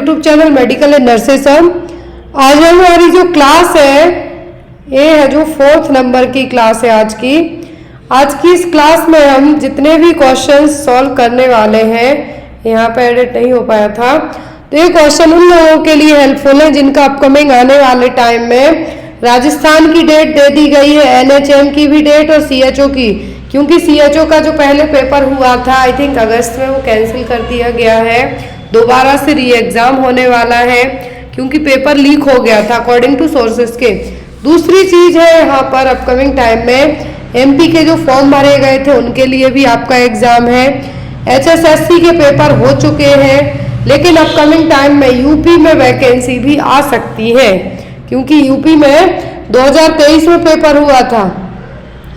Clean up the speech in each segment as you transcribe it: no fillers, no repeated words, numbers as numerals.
YouTube channel medical and nurses हम। आज हमारी जो क्लास है ये है जो 4th नंबर की क्लास है आज की। आज की इस क्लास में हम जितने भी क्वेश्चंस सॉल्व करने वाले हैं, यहाँ पे एडिट नहीं हो पाया था, तो ये क्वेश्चन उन लोगों के लिए हेल्पफुल है जिनका अपकमिंग आने वाले टाइम में राजस्थान की डेट दे दी गई है, NHM की भी डेट और CHO की, क्योंकि CHO का जो पहले पेपर हुआ था आई थिंक अगस्त में, वो कैंसिल कर दिया गया है। दोबारा से री एग्जाम होने वाला है क्योंकि पेपर लीक हो गया था अकॉर्डिंग टू सोर्सेस के। दूसरी चीज है यहाँ पर अपकमिंग टाइम में MP के जो फॉर्म भरे गए थे उनके लिए भी आपका एग्जाम है। HSSC के पेपर हो चुके हैं, लेकिन अपकमिंग टाइम में यूपी में वैकेंसी भी आ सकती है, क्योंकि यूपी में 2023 में पेपर हुआ था।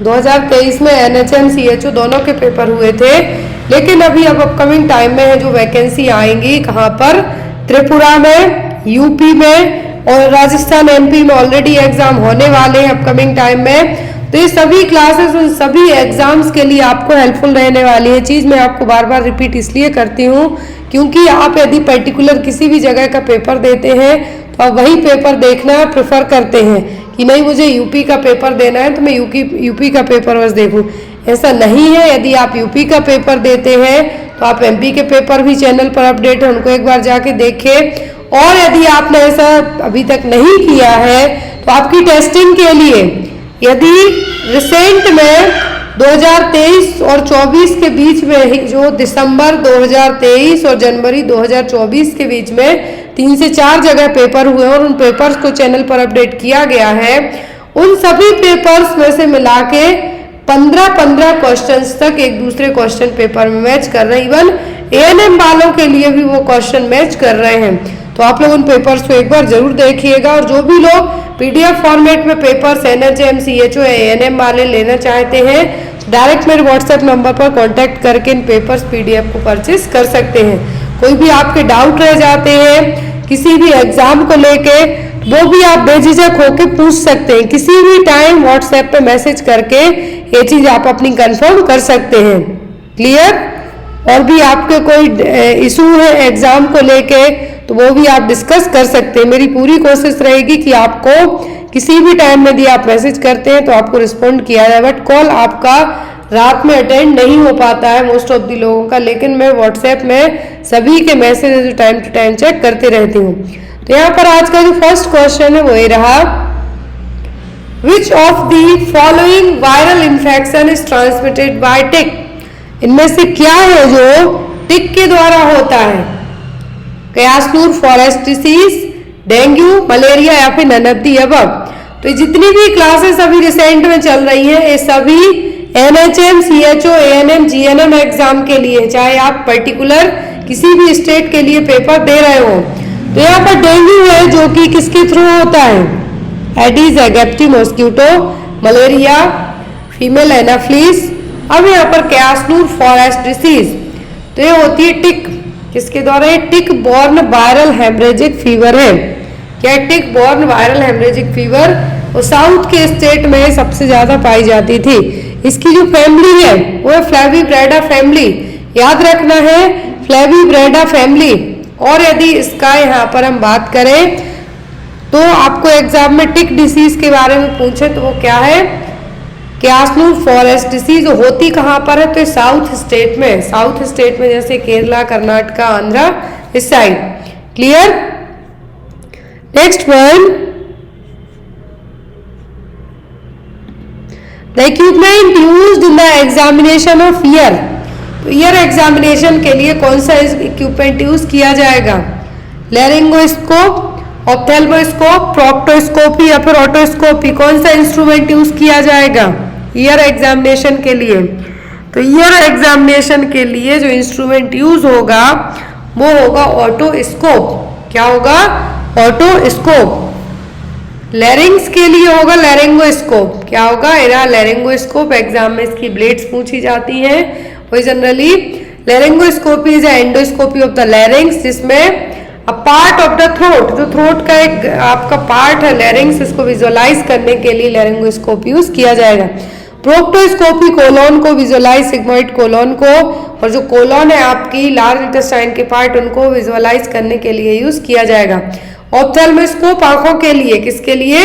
2023 में NHM CHO दोनों के पेपर हुए थे, लेकिन अभी अब अपकमिंग टाइम में है जो वैकेंसी आएंगी कहाँ पर, त्रिपुरा में, यूपी में और राजस्थान MP में ऑलरेडी एग्जाम होने वाले हैं अपकमिंग टाइम में। तो ये सभी क्लासेस उन सभी एग्जाम्स के लिए आपको हेल्पफुल रहने वाली है। चीज़ मैं आपको बार बार रिपीट इसलिए करती हूँ क्योंकि आप यदि पर्टिकुलर किसी भी जगह का पेपर देते हैं तो आप वही पेपर देखना प्रेफर करते हैं कि नहीं मुझे यूपी का पेपर देना है तो मैं यूपी का पेपर बस देखूं। ऐसा नहीं है। यदि आप यूपी का पेपर देते हैं तो आप MP के पेपर भी चैनल पर अपडेट है, उनको एक बार जाके देखें। और यदि आपने ऐसा अभी तक नहीं किया है तो आपकी टेस्टिंग के लिए यदि रिसेंट में 2023 और 24 के बीच में ही जो दिसंबर 2023 और जनवरी 2024 के बीच में 3 से 4 जगह पेपर हुए और उन पेपर्स को चैनल पर अपडेट किया गया है, उन सभी पेपर्स में से मिला के 15-15 क्वेश्चंस तक एक दूसरे क्वेश्चन पेपर में मैच कर रहे हैं। इवन ANM वालों के लिए भी वो क्वेश्चन मैच कर रहे हैं। तो आप लोग उन पेपर्स को एक बार जरूर देखिएगा। और जो भी लोग PDF फॉर्मेट में पेपर्स NHM CHO ANM वाले लेना चाहते हैं, डायरेक्ट मेरे WhatsApp नंबर पर कांटेक्ट करके इन पेपर्स PDF को परचेस कर सकते हैं। कोई भी आपके डाउट रह जाते हैं किसी भी एग्जाम को लेके, वो भी आप बेझिझक होके पूछ सकते हैं किसी भी टाइम WhatsApp पे मैसेज करके, ये चीज आप अपनी कंफर्म कर सकते हैं। क्लियर? और भी आपके कोई इशू है एग्जाम को लेके तो वो भी आप डिस्कस कर सकते हैं। मेरी पूरी कोशिश रहेगी कि आपको किसी भी टाइम यदि आप मैसेज करते हैं तो आपको रिस्पॉन्ड किया जाए, बट कॉल आपका रात में अटेंड नहीं हो पाता है मोस्ट ऑफ द लोगों का, लेकिन मैं WhatsApp में सभी के message time to time check करते रहती हूँ। तो यहाँ पर आज का जो फर्स्ट क्वेश्चन है वो ये रहा, which of the following viral infection is transmitted by tick? इनमें से क्या है जो टिक के द्वारा होता है? कयासनूर फॉरेस्ट डिसीज, डेंगू, मलेरिया या फिर नन ऑफ द अबव? तो जितनी भी क्लासेस अभी रिसेंट में चल रही हैं ये सभी NHM CHO ANM GNM exam के लिए, चाहे आप पर्टिकुलर किसी भी स्टेट के लिए पेपर दे रहे हो। तो यहाँ पर डेंगू है जो कि किसके थ्रू होता है? Aedes aegypti mosquito, malaria female Anopheles. अब यहाँ पर कयासनूर फॉरेस्ट डिसीज, तो ये होती है टिक, किसके द्वारा? टिक बॉर्न वायरल हेमरेजिक फीवर है। क्या टिक बॉर्न वायरल हेमरेजिक फीवर वो साउथ के स्टेट में सबसे ज्यादा पाई जाती थी। इसकी जो फैमिली है वो है फ्लेविब्रेडा फैमिली, याद रखना है फ्लेविब्रेडा फैमिली। और यदि इसका यहाँ पर हम बात करें तो आपको एग्जाम में टिक डिसीज के बारे में पूछे तो वो क्या है? कयासनूर फॉरेस्ट डिसीज। होती कहाँ पर है? तो साउथ स्टेट में, साउथ स्टेट में जैसे केरला, कर्नाटका, आंध्रा, इस side. Clear? Next one, the equipment used in the examination of year. तो ईयर एग्जामिनेशन के लिए कौन सा इक्विपमेंट यूज किया जाएगा? लैरिंगोस्कोप, ऑप्थेल्मोस्कोप, प्रोक्टोस्कोपी या फिर ऑटोस्कोपी? कौन सा इंस्ट्रूमेंट यूज किया जाएगा ईयर एग्जामिनेशन के लिए? तो ईयर एग्जामिनेशन के लिए जो इंस्ट्रूमेंट यूज होगा वो होगा ऑटोस्कोप। क्या होगा? ऑटोस्कोप। लैरिंग्स के लिए होगा लैरिंगोस्कोप। क्या होगा? Era laryngoscope. एग्जाम में इसकी ब्लेड्स पूछी जाती हैं। वही generally laryngoscopy is endoscopy of the larynx, जिसमें a part of the throat, जो थ्रोट का एक आपका पार्ट है लैरिंग्स, इसको विजुअलाइज करने के लिए लैरिंगोस्कोप यूज किया जाएगा। प्रोक्टोस्कोपी कोलोन को विजुअलाइज, सिग्मोइड कोलोन को, और जो कोलोन है आपकी लार्ज इंटेस्टाइन के पार्ट उनको विजुअलाइज करने के लिए यूज किया जाएगा। ऑप्थेल्मोस्कोप आंखों के लिए, किसके लिए?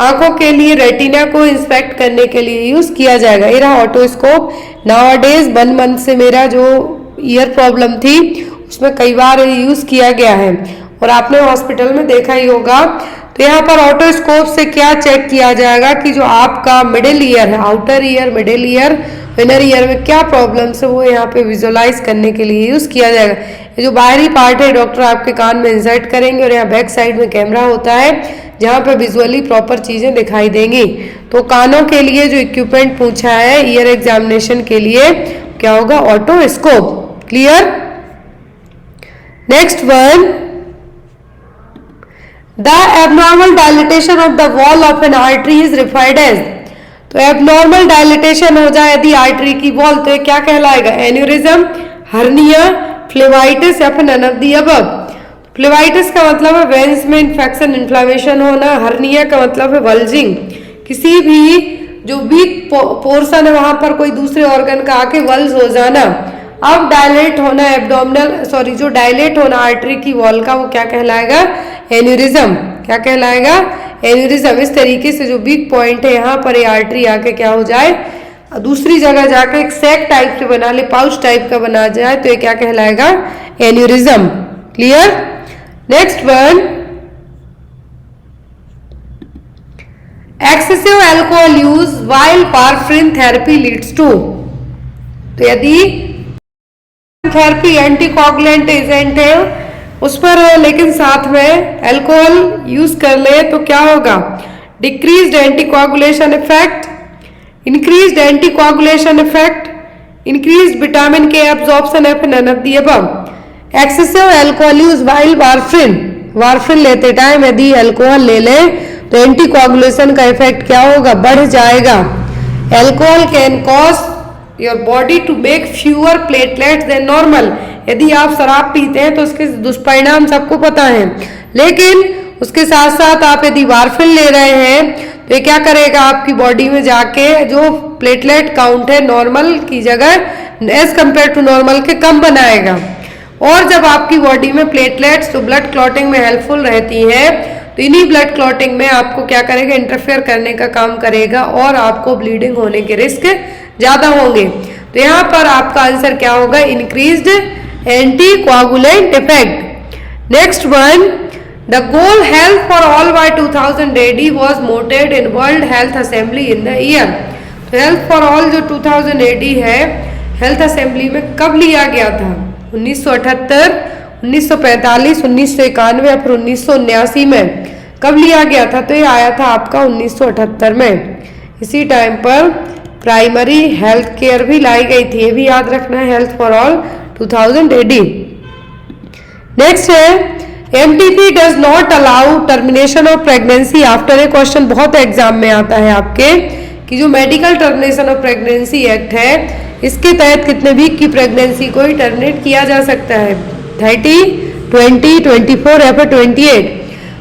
आंखों के लिए रेटिना को इंस्पेक्ट करने के लिए यूज किया जाएगा। ये रहा ऑटोस्कोप। नाउअडेज 1 मंथ से मेरा जो ईयर प्रॉब्लम थी उसमें कई बार यूज किया गया है और आपने हॉस्पिटल में देखा ही होगा। तो यहाँ पर ऑटोस्कोप से क्या चेक किया जाएगा कि जो आपका मिडिल ईयर है, outer ear, middle ear, inner ear में क्या प्रॉब्लम्स है वो यहाँ पे विजुअलाइज करने के लिए यूज किया जाएगा। ये जो बाहरी पार्ट है डॉक्टर आपके कान में इंसर्ट करेंगे और यहाँ बैक साइड में कैमरा होता है जहाँ पे विजुअली प्रॉपर चीजें दिखाई देंगी। तो कानों के लिए जो इक्विपमेंट पूछा है ईयर एग्जामिनेशन के लिए क्या होगा? Otoscope. Clear? Next one, the abnormal dilatation of the wall of an artery is referred as. तो एबनॉर्मल डायलिटेशन हो जाए यदि आर्टरी की वॉल तो ये क्या कहलाएगा? एन्यूरिज्म, हर्निया, फ्लेवाइटिस या फिर नन ऑफ द अबव। फ्लेवाइटिस का मतलब है वेन्स में इन्फेक्शन, इन्फ्लेमेशन होना। हर्निया का मतलब है वल्जिंग, किसी भी जो वीक पोर्शन है वहां पर कोई दूसरे ऑर्गन का आके वल्ज हो जाना। अब डायलेट होना एब्डोमिनल जो डायलेट होना आर्टरी की वॉल का वो क्या कहलाएगा? एन्यूरिज्म। क्या कहलाएगा? एन्यूरिज्म। इस तरीके से जो वीक पॉइंट है यहाँ पर ये आर्टरी आके क्या हो जाए, दूसरी जगह जाकर एक सैक टाइप से बना ले, पाउच टाइप का बना जाए तो ये क्या कहलाएगा? Aneurysm. Clear? Next one, excessive alcohol use while warfarin therapy leads to. तो यदि थेरेपी एंटीकोगुलेंट एजेंट है उस पर लेकिन साथ में अल्कोहल यूज कर ले तो क्या होगा? Decreased anticoagulation effect, increased anticoagulation effect, increased vitamin K absorption F none of the above. Excessive alcohol use while warfarin, warfarin लेते टाइम यदि अल्कोहल ले ले तो एंटीकोगुलेशन का इफेक्ट क्या होगा? बढ़ जाएगा। Alcohol can cause your body to make fewer platelets than normal. यदि आप शराब पीते हैं तो उसके दुष्परिणाम सबको पता है, लेकिन उसके साथ साथ आप यदि वारफरिन ले रहे हैं तो ये क्या करेगा? आपकी बॉडी में जाके जो प्लेटलेट काउंट है नॉर्मल की जगह एज कंपेयर टू नॉर्मल के कम बनाएगा। और जब आपकी बॉडी में प्लेटलेट्स तो ब्लड क्लॉटिंग में हेल्पफुल रहती है तो इन्हीं ब्लड क्लॉटिंग में आपको क्या करेगा? इंटरफेयर करने का काम करेगा और आपको ब्लीडिंग होने के रिस्क ज्यादा होंगे। तो यहाँ पर आपका आंसर क्या होगा? Increased anticoagulant effect. Next one, the goal health for all by 2000 AD was noted in world health assembly in the year. तो हेल्थ फॉर ऑल जो 2000 AD है हेल्थ असेंबली में कब लिया गया था? 1978, 1945, 1991 या फिर 1979 में कब लिया गया था? तो ये आया था आपका 1978 में। इसी टाइम पर प्राइमरी हेल्थ केयर भी लाई गई थी, ये भी याद रखना है, health for all 2000 AD। Next है MTP does not allow termination of pregnancy after. A question बहुत एग्जाम में आता है आपके कि जो medical termination of pregnancy act है इसके तहत कितने वीक की प्रेगनेंसी को ही टर्मिनेट किया जा सकता है? 30, 20, 24 या फिर 28।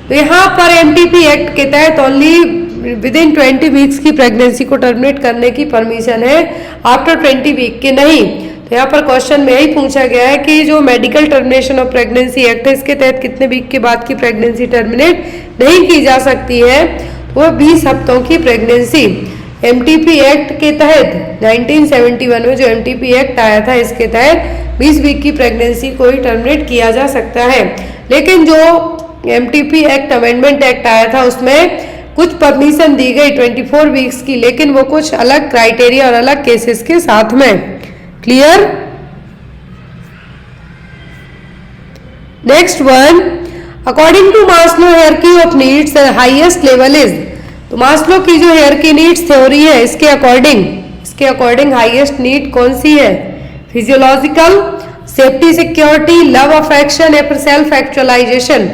तो यहाँ पर MTP एक्ट के तहत ओनली विद इन 20 वीक्स की प्रेगनेंसी को टर्मिनेट करने की परमिशन है, आफ्टर 20 वीक के नहीं। तो यहाँ पर क्वेश्चन में यही पूछा गया है कि जो medical termination of pregnancy act है इसके तहत कितने वीक के बाद की प्रेगनेंसी टर्मिनेट नहीं की जा सकती है? तो वह 20 हफ्तों की प्रेगनेंसी। MTP एक्ट के तहत 1971 में जो MTP एक्ट आया था इसके तहत 20 वीक की प्रेगनेंसी को ही टर्मिनेट किया जा सकता है। लेकिन जो MTP एक्ट अमेंडमेंट एक्ट आया था उसमें कुछ परमिशन दी गई 24 वीक्स की, लेकिन वो कुछ अलग क्राइटेरिया और अलग केसेस के साथ में। Clear? Next one, according to Maslow hierarchy of needs the highest level is. तो मास्लो की जो हायरार्की नीड्स थ्योरी है इसके अकॉर्डिंग हाईएस्ट नीड कौन सी है? Physiological, safety, security, love, affection या फिर सेल्फ एक्चुअलाइजेशन।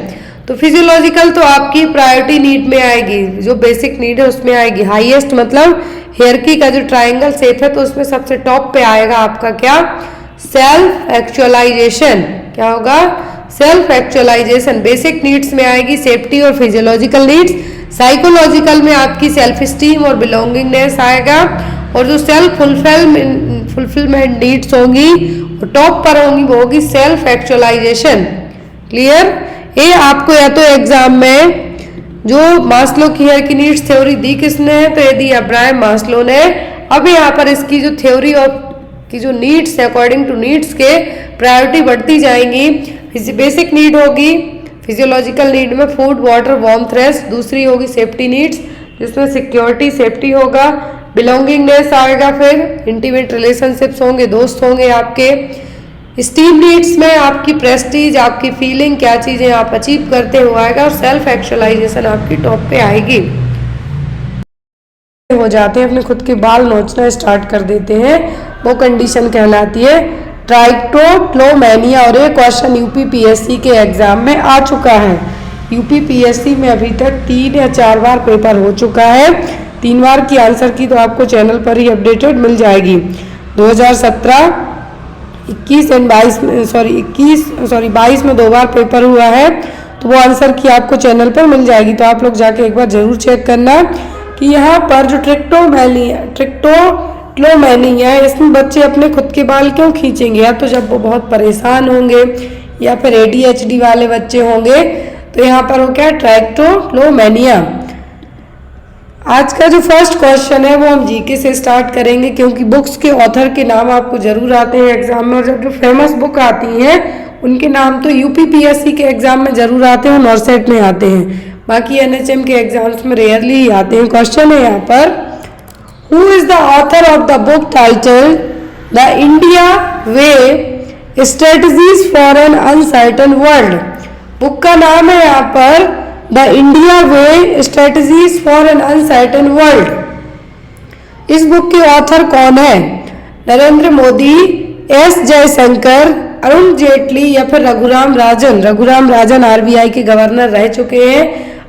तो फिजियोलॉजिकल तो आपकी प्रायोरिटी नीड में आएगी, जो बेसिक नीड है उसमें आएगी। हाईएस्ट मतलब हायरार्की का जो ट्रायंगल शेप है तो उसमें सबसे टॉप पे आएगा आपका क्या? Self actualization. क्या होगा? Self actualisation. बेसिक नीड्स में आएगी सेफ्टी और फिजियोलॉजिकल नीड्स। साइकोलॉजिकल में आपकी सेल्फ स्टीम और बिलोंगिंगनेस आएगा। और जो सेल्फ फुलफिलमेंट नीड्स होंगी वो टॉप पर होंगी, वो होगी सेल्फ एक्चुअलाइजेशन। क्लियर? ये आपको या तो एग्जाम में जो मास्लो की हायरार्की नीड्स थ्योरी दी किसने है, तो ये दी अब्राहम मास्लो ने। अब यहाँ पर इसकी जो थ्योरी ऑफ की जो नीड्स है, अकॉर्डिंग टू नीड्स के प्रायोरिटी बढ़ती जाएंगी। बेसिक नीड होगी फिजियोलॉजिकल नीड में फूड, वाटर, वार्मथ, रेस्ट। दूसरी होगी सेफ्टी नीड्स, जिसमें सिक्योरिटी, सेफ्टी होगा। बिलोंगिंगनेस आएगा, फिर इंटीमेट रिलेशनशिप्स होंगे, दोस्त होंगे आपके। स्टीम नीड्स में आपकी प्रेस्टीज, आपकी फीलिंग, क्या चीज़ें आप अचीव करते हुए आएगा, और सेल्फ एक्चुअलाइजेशन आपकी टॉप पे आएगी। हो जाते हैं, अपने खुद के बाल नोचना स्टार्ट कर देते हैं, वो कंडीशन कहलाती है ट्राइकोटोक्लोमेनिया। और ये क्वेश्चन यूपीपीएससी के एग्जाम में आ चुका है। यूपीपीएससी में अभी तक 3 या 4 बार पेपर हो चुका है। 3 बार की आंसर की तो आपको चैनल पर ही अपडेटेड मिल जाएगी। 2017, 21 एंड 22 में 22 में 2 बार पेपर हुआ है, तो वो आंसर की आपको चैनल पर मिल जाएगी। तो आप लोग जाके एक बार जरूर चेक करना कि यहाँ पर जो ट्रिक्टोक्लोमेनिया है, इसमें बच्चे अपने खुद के बाल क्यों खींचेंगे, या तो जब वो बहुत परेशान होंगे या फिर ADHD वाले बच्चे होंगे, तो यहाँ पर वो क्या है, ट्राइकोटोक्लोमेनिया। आज का जो फर्स्ट क्वेश्चन है वो हम जीके से स्टार्ट करेंगे, क्योंकि बुक्स के ऑथर के नाम आपको जरूर आते हैं एग्जाम में, और जब जो फेमस बुक आती हैं उनके नाम तो यूपीपीएससी के एग्जाम में जरूर आते हैं और नॉर्सेट में आते हैं, बाकी एनएचएम के एग्जाम्स में रेयरली ही आते हैं। क्वेश्चन है यहाँ पर, who is the author of the book titled the India way strategies for an uncertain world. Book का नाम है यहाँ पर the India way strategies for an uncertain world. इस बुक के ऑथर कौन है? नरेंद्र मोदी, S जयशंकर, अरुण जेटली या फिर रघुराम राजन। रघुराम राजन RBI के गवर्नर रह चुके हैं।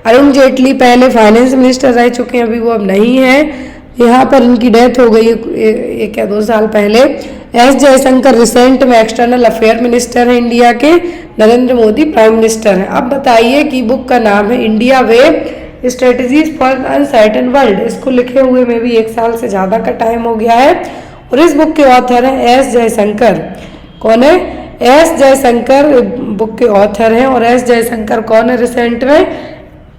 अरुण जेटली पहले फाइनेंस मिनिस्टर रह चुके हैं, अभी वो अब नहीं है, यहाँ पर उनकी डेथ हो गई 1 या 2 साल पहले। S जयशंकर रिसेंट में एक्सटर्नल अफेयर मिनिस्टर है इंडिया के। नरेंद्र मोदी प्राइम मिनिस्टर है। अब बताइए कि बुक का नाम है India way strategies for uncertain world. इसको लिखे हुए में भी 1 साल से ज़्यादा का टाइम हो गया है, और इस बुक के ऑथर हैं S जयशंकर। कौन है? S जयशंकर बुक के ऑथर हैं। और S जयशंकर कौन है? रिसेंट में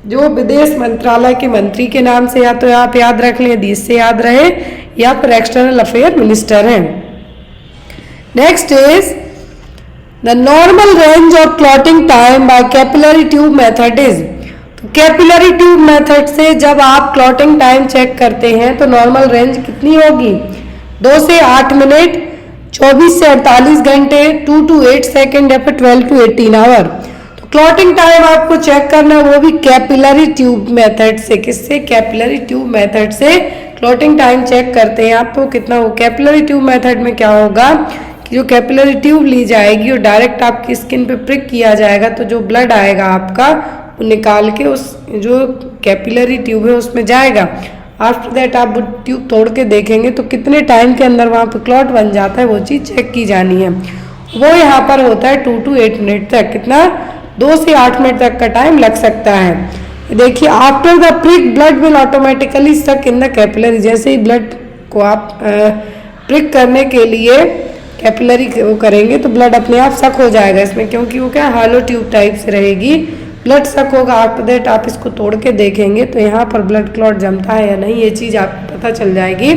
जो विदेश मंत्रालय के मंत्री के नाम से या तो आप याद रख लें, यदि इससे याद रहे, या फिर एक्सटर्नल अफेयर मिनिस्टर हैं। Next is the normal range of clotting time by capillary tube method is. तो कैपिलरी ट्यूब मेथड से जब आप क्लॉटिंग टाइम चेक करते हैं तो नॉर्मल रेंज कितनी होगी? 2 से 8 मिनट, 24 से 48 घंटे, 2 to 8 सेकेंड, या फिर 12 to 18 आवर। तो क्लॉटिंग टाइम आपको चेक करना है, वो भी कैपिलरी ट्यूब मेथड से। किससे? कैपिलरी ट्यूब मेथड से क्लॉटिंग टाइम चेक करते हैं आप। तो कितना हो? कैपिलरी ट्यूब मेथड में क्या होगा कि जो कैपिलरी ट्यूब ली जाएगी और डायरेक्ट आपकी स्किन पे प्रिक किया जाएगा, तो जो ब्लड आएगा आपका वो निकाल के उस जो कैपिलरी ट्यूब है उसमें जाएगा। आफ्टर दैट आप वो ट्यूब तोड़ के देखेंगे तो कितने टाइम के अंदर वहाँ पे क्लॉट बन जाता है, वो चीज़ चेक की जानी है। वो यहाँ पर होता है 2 to 8 मिनट तक। कितना? 2 से 8 मिनट तक का टाइम लग सकता है। देखिए, after the prick blood will automatically stuck in the capillary. जैसे ही ब्लड को आप प्रिक करने के लिए कैपिलरी वो करेंगे तो ब्लड अपने आप सक हो जाएगा इसमें, क्योंकि वो क्या हॉलो ट्यूब टाइप से रहेगी, ब्लड सक होगा। आफ्टर दैट आप इसको तोड़ के देखेंगे तो यहाँ पर ब्लड क्लॉट जमता है या नहीं, ये चीज़ आपको पता चल जाएगी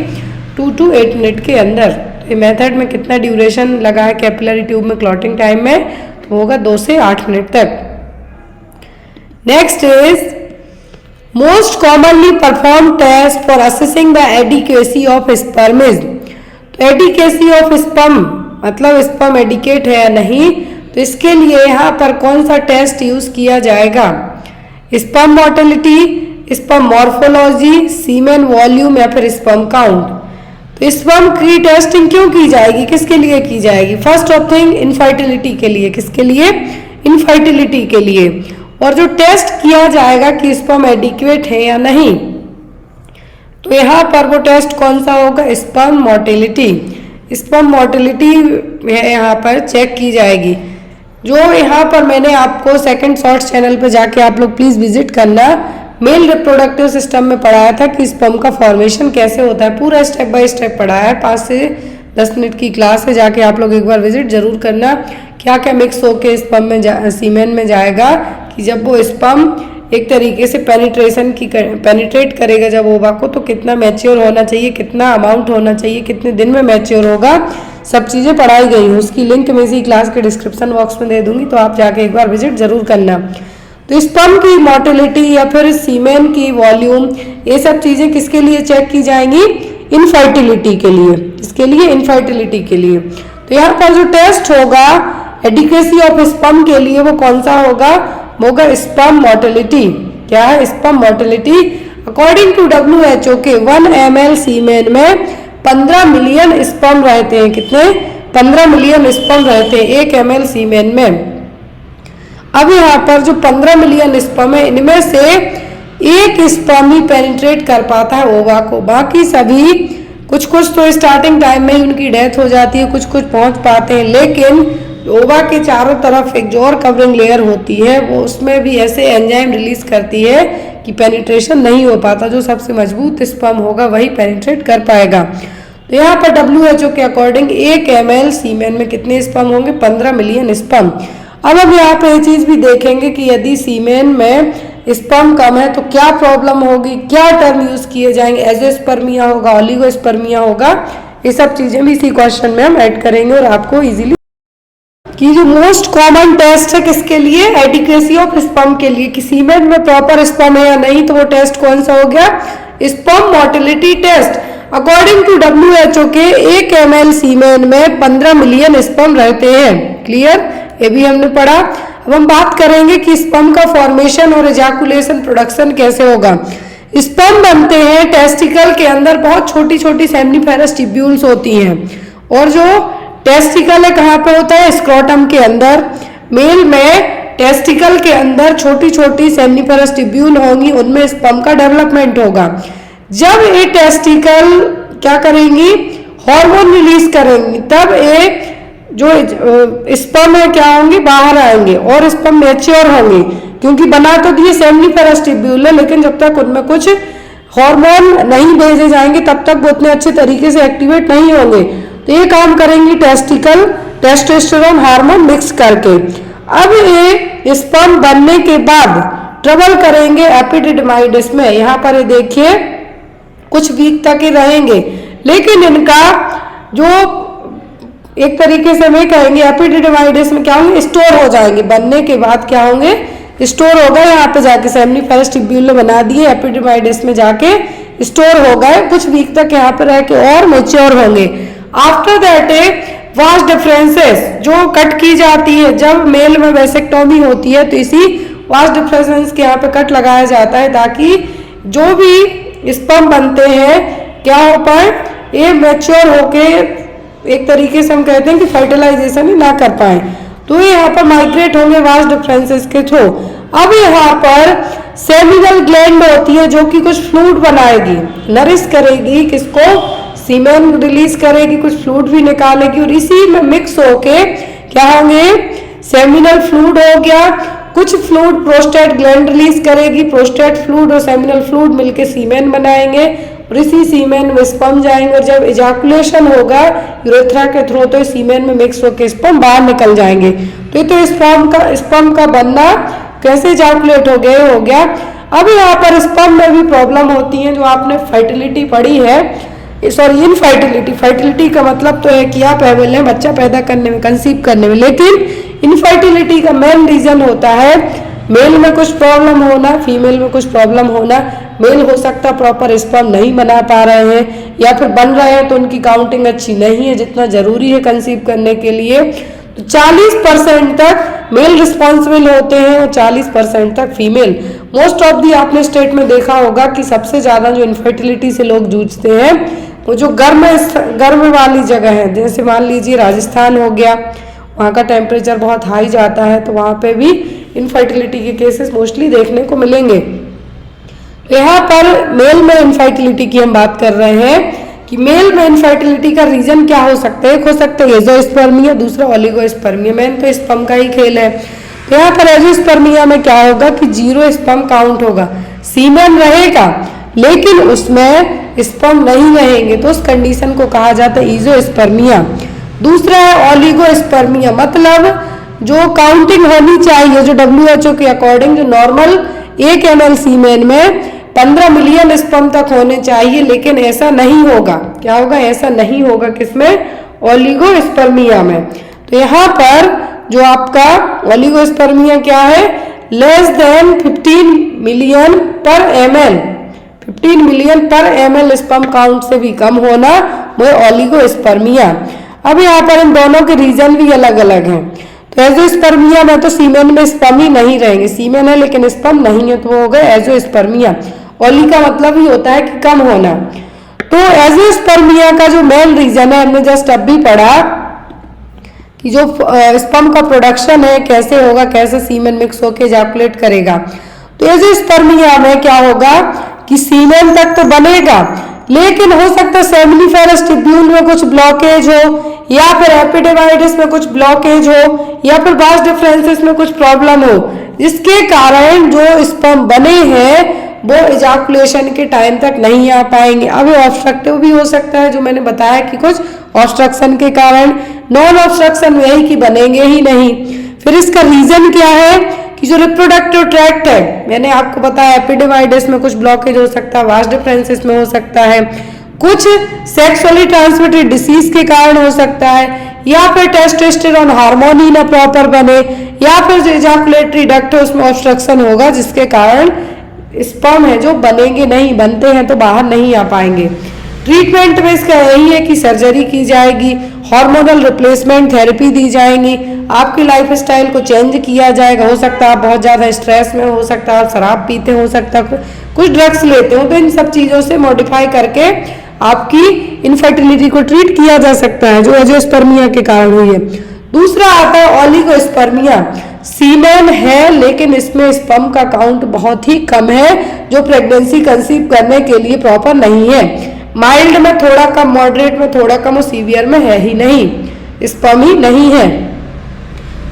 2 to 8 मिनट के अंदर। तो ये मेथड में कितना ड्यूरेशन लगा है कैपिलरी ट्यूब में क्लॉटिंग टाइम में, तो होगा 2 से 8 मिनट तक। Next is most commonly perform test for assessing the adequacy of sperm is. तो एडिकेसी ऑफ स्पर्म मतलब स्पर्म एडिकेट है या नहीं, तो इसके लिए यहाँ पर कौन सा टेस्ट यूज किया जाएगा? स्पर्म मोटिलिटी, स्पर्म मॉर्फोलॉजी, सीमेन वॉल्यूम, या फिर स्पर्म काउंट। तो स्पर्म की टेस्टिंग क्यों की जाएगी, किसके लिए की जाएगी? फर्स्ट ऑफ थिंग इनफर्टिलिटी के लिए। किसके लिए? इनफर्टिलिटी के लिए। और जो टेस्ट किया जाएगा कि स्पर्म एडिक्वेट है या नहीं, तो यहाँ पर वो टेस्ट कौन सा होगा? Sperm motility. स्पर्म मोटिलिटी यहाँ पर चेक की जाएगी। जो यहाँ पर मैंने आपको सेकंड शॉर्ट्स चैनल पर जाके आप लोग प्लीज़ विजिट करना, मेल रिप्रोडक्टिव सिस्टम में पढ़ाया था कि स्पर्म का फॉर्मेशन कैसे होता है, पूरा स्टेप बाय स्टेप पढ़ाया है। 5 से 10 मिनट की क्लास है, जाके आप लोग एक बार विजिट जरूर करना। क्या क्या मिक्स होके स्पर्म में सीमेन में जाएगा कि जब वो स्पर्म एक तरीके से पेनिट्रेट करेगा जब ओवा को, तो कितना मैच्योर होना चाहिए, कितना अमाउंट होना चाहिए, कितने दिन में मैच्योर होगा, सब चीज़ें पढ़ाई गई हैं। उसकी लिंक मैं इसी क्लास के डिस्क्रिप्शन बॉक्स में दे दूंगी, तो आप जाके एक बार विजिट जरूर करना। तो स्पर्म की मोटिलिटी या फिर सीमेन की वॉल्यूम, ये सब चीज़ें किसके लिए चेक की जाएंगी, इनफर्टिलिटी के लिए। इसके लिए इनफर्टिलिटी के लिए तो यहाँ पर जो टेस्ट होगा एडिक्वेसी ऑफ स्पर्म के लिए वो कौन सा होगा, स्पर्म मोटिलिटी। क्या है, sperm motility. According to WHO के 1 ml सीमेन में 15 मिलियन स्पर्म रहते हैं। कितने, 15 मिलियन स्पर्म रहते हैं 1 ml सीमेन में। अब यहाँ पर जो 15 मिलियन स्पर्म है, इनमें से एक स्पर्म ही पेनिट्रेट कर पाता है ओवा को, बाकी सभी कुछ तो स्टार्टिंग टाइम में ही उनकी डेथ हो जाती है, कुछ पहुंच पाते हैं। लेकिन ओवा के चारों तरफ एक जो और कवरिंग लेयर होती है, वो उसमें भी ऐसे एंजाइम रिलीज करती है कि पेनिट्रेशन नहीं हो पाता। जो सबसे मजबूत स्पर्म होगा वही पेनिट्रेट कर पाएगा। तो यहाँ पर WHO के अकॉर्डिंग 1 ml सीमेन में कितने स्पर्म होंगे, 15 मिलियन स्पर्म। अब हम यहाँ पे ये चीज भी देखेंगे कि यदि सीमेन में स्पर्म कम है तो क्या प्रॉब्लम होगी, क्या टर्म यूज किए जाएंगे, एजोस्पर्मिया होगा, ओलिगोस्पर्मिया होगा। ये सब चीजें भी इसी क्वेश्चन में हम ऐड करेंगे और आपको इजीली कि जो मोस्ट कॉमन टेस्ट है किसके लिए, एडिक्वेसी ऑफ स्पर्म के लिए, कि सीमेन में प्रॉपर स्पर्म है या नहीं। तो वो टेस्ट कौन सा हो गया, sperm motility test. According to WHO के 1 ml सीमेन में 15 मिलियन स्पर्म रहते हैं। क्लियर, ये भी हमने पढ़ा। अब हम बात करेंगे कि स्पर्म का फॉर्मेशन और एजाकुलेशन प्रोडक्शन कैसे होगा। स्पर्म बनते हैं टेस्टिकल के अंदर, बहुत छोटी छोटी सेमनीफेरस ट्यूब्यूल्स होती हैं, और जो टेस्टिकल है कहाँ पे होता है, स्क्रोटम के अंदर। मेल में टेस्टिकल के अंदर छोटी छोटी सेमनीफेरस ट्यूब्यूल होंगी, उनमें स्पर्म का डेवलपमेंट होगा। जब ये टेस्टिकल क्या करेंगी, हार्मोन रिलीज करेंगी, तब ये जो स्पर्म है क्या होंगे, बाहर आएंगे और स्पर्म मैच्योर होंगे, क्योंकि बना तो दिए सेमनीफेरस ट्यूब्यूल है, लेकिन जब तक उनमें कुछ हार्मोन नहीं भेजे जाएंगे तब तक वो उतने अच्छे तरीके से एक्टिवेट नहीं होंगे। तो ये काम करेंगी टेस्टिकल टेस्टोस्टेरोन हार्मोन मिक्स करके। अब ये स्पर्म बनने के बाद ट्रेवल करेंगे एपिडिडमाइडस में। यहाँ पर ये देखिए कुछ वीक तक ही रहेंगे, लेकिन इनका जो एक तरीके से हमें कहेंगे एपिडिडमाइडस में क्या होंगे, स्टोर हो जाएंगे। बनने के बाद क्या होंगे, स्टोर हो गए, यहाँ पे जाके सेमनीफेरस ट्यूब्यूल बना दिए, एपिडिडमाइडस में जाके स्टोर हो गए, कुछ वीक तक यहाँ पे रह के और मैच्योर होंगे। आफ्टर दैट वास्ट डिफरेंसेस जो कट की जाती है, जब मेल में वेसेक्टोमी होती है तो इसी वास्ट डिफरेंसेस के यहाँ पे कट लगाया जाता है, ताकि जो भी स्पर्म बनते हैं क्या हो पाए, ये मैच्योर होके एक तरीके से हम कहते हैं कि फर्टिलाइजेशन ही ना कर पाए। तो ये यहाँ पर माइग्रेट होंगे वास्ट डिफरेंसेस के थ्रू। अब यहाँ पर सेमिनल ग्लैंड होती है जो कि कुछ फ्लूइड बनाएगी, नरिश करेगी, किसको, सीमेन रिलीज करेगी, कुछ फ्लूइड भी निकालेगी, और इसी में मिक्स होके क्या होंगे, सेमिनल फ्लूइड हो गया, कुछ फ्लूइड प्रोस्टेट ग्लैंड रिलीज करेगी, प्रोस्टेट फ्लूइड और सेमिनल फ्लूइड मिलके सीमेन बनाएंगे, और इसी सीमेन में स्पर्म जाएंगे, और जब इजाकुलेशन होगा यूरेथ्रा के थ्रू तो सीमेन में मिक्स होकर स्पर्म बाहर निकल जाएंगे। तो ये तो स्पर्म का बनना कैसे इजाकुलेट हो गया। अब यहाँ पर स्पर्म में भी प्रॉब्लम होती है, जो आपने फर्टिलिटी पढ़ी है, सॉरी इनफर्टिलिटी। फर्टिलिटी का मतलब तो है कि आप एबल हैं बच्चा पैदा करने में, कंसीव करने में, लेकिन इनफर्टिलिटी का मेन रीजन होता है मेल में कुछ प्रॉब्लम होना, फीमेल में कुछ प्रॉब्लम होना। मेल हो सकता प्रॉपर स्पर्म नहीं बना पा रहे हैं, या फिर बन रहे हैं तो उनकी काउंटिंग अच्छी नहीं है जितना जरूरी है कंसीव करने के लिए। तो 40% तक मेल रिस्पॉन्सिबल होते हैं और 40% तक फीमेल। मोस्ट ऑफ दी आपने स्टेट में देखा होगा कि सबसे ज्यादा जो इनफर्टिलिटी से लोग जूझते हैं वो जो गर्म वाली जगह है, जैसे मान लीजिए राजस्थान हो गया, वहाँ का टेम्परेचर बहुत हाई जाता है, तो वहाँ पे भी इनफर्टिलिटी के केसेस मोस्टली देखने को मिलेंगे। यहाँ पर मेल में इनफर्टिलिटी की हम बात कर रहे हैं कि मेल में इनफर्टिलिटी का रीजन क्या हो सकता है। एक हो सकता है एजोस्पर्मिया, दूसरा ओलिगोस्पर्मिया। मेन तो स्पर्म का ही खेल है। तो यहाँ पर एजोस्पर्मिया में क्या होगा कि 0 स्पर्म काउंट होगा, सीमेन रहेगा लेकिन उसमें स्पर्म नहीं रहेंगे, तो उस कंडीशन को कहा जाता है इजोस्पर्मिया। दूसरा है ओलिगोस्पर्मिया, मतलब जो काउंटिंग होनी चाहिए, जो WHO के अकॉर्डिंग जो नॉर्मल 1 ml सीमेन में 15 मिलियन स्पर्म तक होने चाहिए, लेकिन ऐसा नहीं होगा। क्या होगा? ऐसा नहीं होगा किसमें? ओलिगोस्पर्मिया में। तो यहाँ पर जो आपका ओलिगोस्पर्मिया क्या है? लेस देन 15 मिलियन पर ml, 15 मिलियन पर ml स्पर्म काउंट से भी कम होना वो ओलिगोस्पर्मिया। अब यहाँ पर इन दोनों के रीजन भी अलग अलग हैं। तो एजोस्पर्मिया में तो सीमेन में स्पर्म ही नहीं रहेंगे, सीमेन है लेकिन स्पर्म नहीं है, तो वो हो गया एजोस्पर्मिया। ओली का मतलब ही होता है कि कम होना। तो एजोस्पर्मिया का जो मेन रीजन है, हमने जस्ट अब भी पढ़ा कि जो स्पर्म का प्रोडक्शन है कैसे होगा, कैसे सीमेन मिक्स होके इजैकुलेट करेगा। तो एजोस्पर्मिया में क्या होगा कि सीमेन तक तो बनेगा, लेकिन हो सकता है सेमिनिफेरस ट्यूब्यूल में कुछ ब्लॉकेज हो, या फिर एपिडिवाइडिस में कुछ ब्लॉकेज हो, या फिर वास डिफरेंसेस में कुछ प्रॉब्लम हो, जिसके कारण जो स्पर्म बने हैं वो इजैकुलेशन के टाइम तक नहीं आ पाएंगे। अब ऑब्स्ट्रक्टिव भी हो सकता है, जो मैंने बताया कि कुछ ऑब्स्ट्रक्शन के कारण, नॉन ऑब्स्ट्रक्शन में यही कि बनेंगे ही नहीं। फिर इसका रीजन क्या है कि जो रिप्रोडक्टिव ट्रैक्ट है, मैंने आपको बताया एपिडिवाइडिस में कुछ ब्लॉकेज हो सकता है, वास डिफरेंसेस में हो सकता है, कुछ सेक्सुअली ट्रांसमिटेड डिसीज के कारण हो सकता है, या फिर टेस्टोस्टेरोन हार्मोन ही ना प्रॉपर बने, या फिर जो इजैकुलेटरी डक्ट है उसमें ऑब्स्ट्रक्शन होगा, जिसके कारण स्पर्म है जो बनेंगे नहीं, बनते हैं तो बाहर नहीं आ पाएंगे। ट्रीटमेंट में इसका यही है कि सर्जरी की जाएगी, हार्मोनल रिप्लेसमेंट थेरेपी दी जाएंगी, आपकी लाइफस्टाइल को चेंज किया जाएगा। हो सकता है आप बहुत ज़्यादा स्ट्रेस में, हो सकता है आप शराब पीते, हो सकता है कुछ ड्रग्स लेते हो, तो इन सब चीज़ों से मॉडिफाई करके आपकी इनफर्टिलिटी को ट्रीट किया जा सकता है, जो एजोस्पर्मिया के कारण हुई है। दूसरा आता है ओलिगोस्पर्मिया, सीमेन है लेकिन इसमें स्पर्म का काउंट बहुत ही कम है, जो प्रेगनेंसी कंसीव करने के लिए प्रॉपर नहीं है। माइल्ड में थोड़ा कम, मॉडरेट में थोड़ा कम और सीवियर में है ही नहीं, स्पर्म ही नहीं है।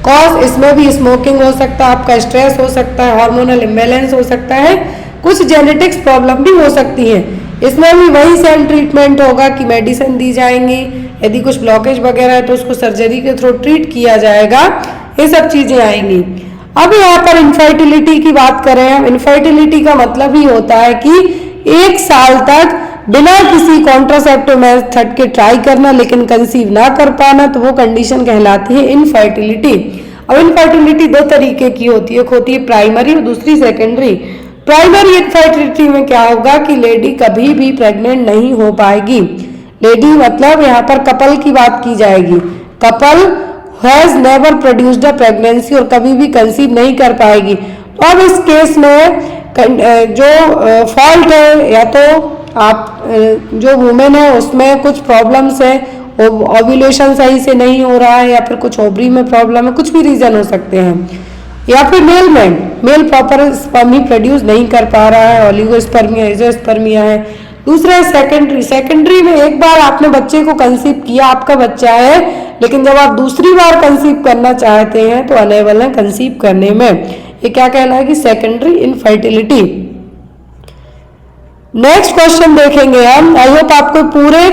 कॉज इसमें भी स्मोकिंग हो सकता है, आपका स्ट्रेस हो सकता है, हार्मोनल इम्बैलेंस हो सकता है, कुछ जेनेटिक्स प्रॉब्लम भी हो सकती है। इसमें भी वही सेम ट्रीटमेंट होगा कि मेडिसिन दी जाएंगी, यदि कुछ ब्लॉकेज वगैरह है तो उसको सर्जरी के थ्रू ट्रीट किया जाएगा, ये सब चीजें आएंगी। अब यहाँ पर इनफर्टिलिटी की बात करें हम, इनफर्टिलिटी का मतलब ही होता है कि 1 साल तक बिना किसी कॉन्ट्रासेप्टिव मेथड के ट्राई करना लेकिन कंसीव ना कर पाना, तो वो कंडीशन कहलाती है इनफर्टिलिटी। अब इनफर्टिलिटी 2 तरीके की होती है, एक होती है प्राइमरी और दूसरी सेकेंडरी। प्राइमरी इनफर्टिलिटी में क्या होगा कि लेडी कभी भी प्रेग्नेंट नहीं हो पाएगी। लेडी मतलब यहाँ पर कपल की बात की जाएगी, couple has never produced a pregnancy, और कभी भी कंसीव नहीं कर पाएगी। तो अब इस केस में जो फॉल्ट है, या तो आप जो वुमेन है उसमें कुछ प्रॉब्लम्स है, ओव्यूलेशन सही से नहीं हो रहा है, या फिर कुछ ओवरी में प्रॉब्लम है, कुछ भी रीजन हो सकते हैं, या फिर मेल प्रॉपर स्पर्म ही प्रोड्यूस नहीं कर पा रहा है, ओलिगोस्पर्मिया एजोस्पर्मिया है। दूसरा है सेकेंडरी। सेकेंडरी में एक बार आपने बच्चे को कंसीव किया, आपका बच्चा है, लेकिन जब आप दूसरी बार कंसीव करना चाहते हैं तो अनेबल है कंसीव करने में, ये क्या कहलाएगी? Secondary infertility. नेक्स्ट क्वेश्चन देखेंगे हम। आई होप आपको पूरे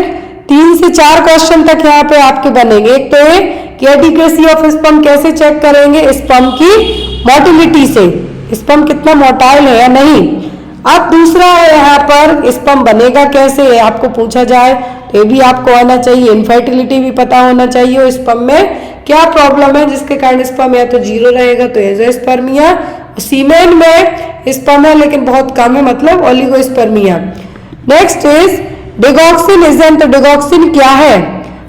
3 से 4 क्वेश्चन तक यहाँ पे आपके बनेंगे। एक तो है कि एडिक्वेसी ऑफ स्पर्म कैसे चेक करेंगे, स्पर्म की मोटिलिटी से, स्पर्म कितना मोटाइल है या नहीं। अब दूसरा है यहाँ पर स्पर्म बनेगा कैसे, आपको पूछा जाए तो ये भी आपको आना चाहिए। इनफर्टिलिटी भी पता होना चाहिए, और स्पर्म में क्या प्रॉब्लम है जिसके कारण स्पर्म या तो 0 रहेगा तो एजोस्पर्मिया, सीमेन में स्पर्म है लेकिन बहुत कम है, मतलब ओलिगोस्पर्मिया। Next is digoxin इजन। तो डिगॉक्सिन क्या है?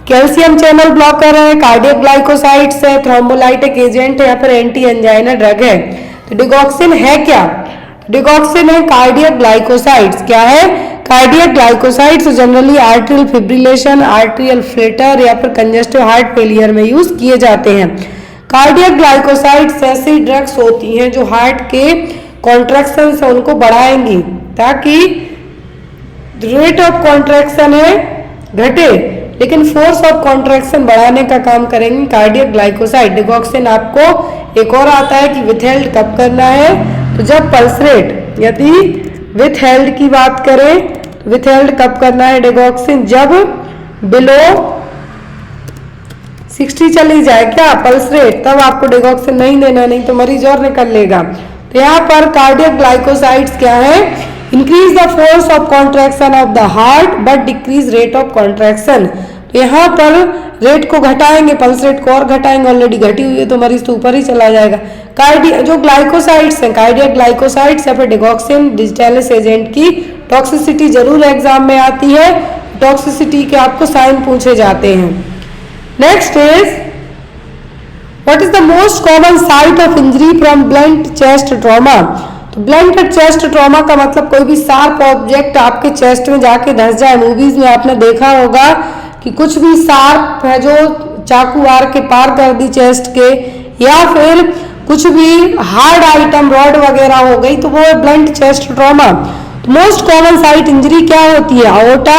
कैल्शियम चैनल ब्लॉकर है, कार्डियक ग्लाइकोसाइड्स है, थ्रोम्बोलाइटिक एजेंट है, या फिर एंटी एंजाइना ड्रग है। तो डिगॉक्सिन है क्या? डिगॉक्सिन है कार्डियक ग्लाइकोसाइड्स। क्या है? Cardiac glycosides generally arterial fibrillation, arterial flutter या फिर कंजेस्टिव हार्ट फेलियर में यूज किए जाते हैं। कार्डियक ग्लाइकोसाइड्स ऐसी ड्रग्स होती हैं जो हार्ट के कॉन्ट्रैक्शन से उनको बढ़ाएंगी, ताकि रेट ऑफ कॉन्ट्रैक्शन है घटे, लेकिन फोर्स ऑफ कॉन्ट्रैक्शन बढ़ाने का काम करेंगे कार्डियक ग्लाइकोसाइड। डिगॉक्सिन आपको एक और आता है कि विथहेल्ड कब करना है, तो तो जब पल्स रेट यदि विथ हेल्ड की बात करें तो विथ हेल्ड कब करना है डिगॉक्सिन, जब बिलो 60 चली जाए क्या पल्स रेट, तब आपको डिगॉक्सिन नहीं देना, नहीं तो मरीज और निकल लेगा। तो यहाँ पर कार्डियक ग्लाइकोसाइड्स क्या है, increase the force of contraction of the heart but decrease rate of contraction. तो यहाँ पर रेट को घटाएंगे, पल्स रेट को और घटाएंगे, ऑलरेडी घटी हुई है तो मरीज तो ऊपर ही चला जाएगा। कार्डियक जो ग्लाइकोसाइड्स हैं, कार्डियक ग्लाइकोसाइड्स या फिर डिगॉक्सिन डिजिटैलिस एजेंट की टॉक्सिसिटी जरूर एग्जाम में आती है, टॉक्सिसिटी के आपको साइन पूछे जाते हैं। Next is what is the most common site of injury from blunt chest trauma. तो ब्लंट चेस्ट ट्रॉमा का मतलब कोई भी शार्प ऑब्जेक्ट आपके चेस्ट में जाके धंस जाए। मूवीज में आपने देखा होगा कि कुछ भी शार्प है जो चाकू आर के पार कर दी चेस्ट के, या फिर कुछ भी हार्ड आइटम रॉड वगैरह हो गई तो वो है blunt chest trauma. Most common site injury क्या होती है, अओर्टा,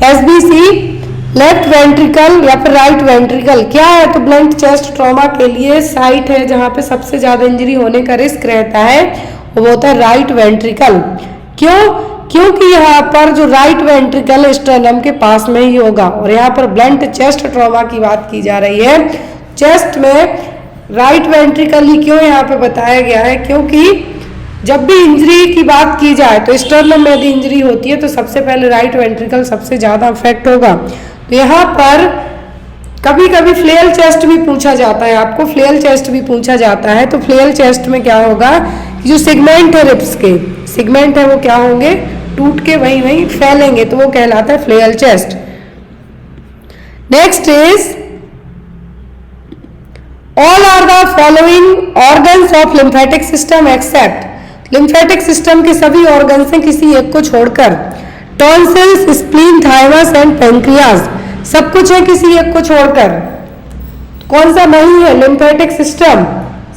एसबीसी, लेफ्ट वेंट्रिकल या फिर राइट वेंट्रिकल। क्या है, तो ब्लंट चेस्ट ट्रॉमा के लिए साइट है जहां पे सबसे ज्यादा इंजरी होने का रिस्क रहता है वो होता है राइट वेंट्रिकल। क्यों, क्योंकि यहाँ पर जो राइट वेंट्रिकल स्टर्नम के पास में ही होगा। और यहाँ पर ब्लंट चेस्ट ट्रॉमा की बात की जा रही है, चेस्ट में राइट वेंट्रिकल ही क्यों यहाँ पे बताया गया है, क्योंकि जब भी इंजरी की बात की जाए तो स्टर्नम में यदि इंजरी होती है तो सबसे पहले राइट वेंट्रिकल सबसे ज्यादा अफेक्ट होगा। तो यहाँ पर कभी कभी फ्लेयल चेस्ट भी पूछा जाता है, आपको फ्लेयल चेस्ट भी पूछा जाता है। तो फ्लेयल चेस्ट में क्या होगा, जो सेगमेंट है रिब्स के, सेगमेंट है वो क्या होंगे, टूट के वहीं वहीं फैलेंगे, तो वो कहलाता है flail chest. Next is all are the following organs of lymphatic system except. Lymphatic system के सभी ऑर्गन्स हैं किसी एक को छोड़कर, tonsils, spleen, thymus and pancreas, सब कुछ है किसी एक को छोड़कर। कौन सा नहीं है, लिम्फेटिक सिस्टम,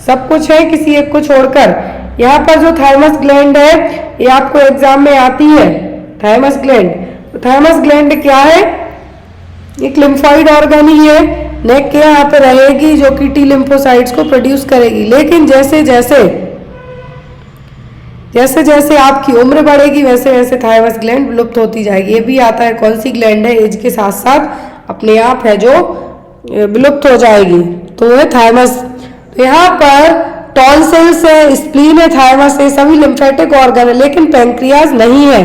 सब कुछ है किसी एक को छोड़कर। यहाँ पर जो थाइमस ग्लैंड है ये आपको एग्जाम में आती है, थाइमस ग्लैंड। तो थाइमस ग्लैंड क्या है, एक लिम्फॉइड ऑर्गन ही है, नेक के यहाँ पे रहेगी जो कि टी लिम्फोसाइट्स को प्रोड्यूस करेगी। लेकिन जैसे जैसे आपकी उम्र बढ़ेगी वैसे वैसे थाइमस ग्लैंड विलुप्त होती जाएगी। ये भी आता है कौन सी ग्लैंड है, एज के साथ साथ अपने आप है जो विलुप्त हो जाएगी, तो वो है थाइमस। तो यहाँ पर टॉन्सिल्स है, स्प्लीन है, थाइमस है, सभी लिम्फेटिक ऑर्गन है, लेकिन पेंक्रियाज नहीं है।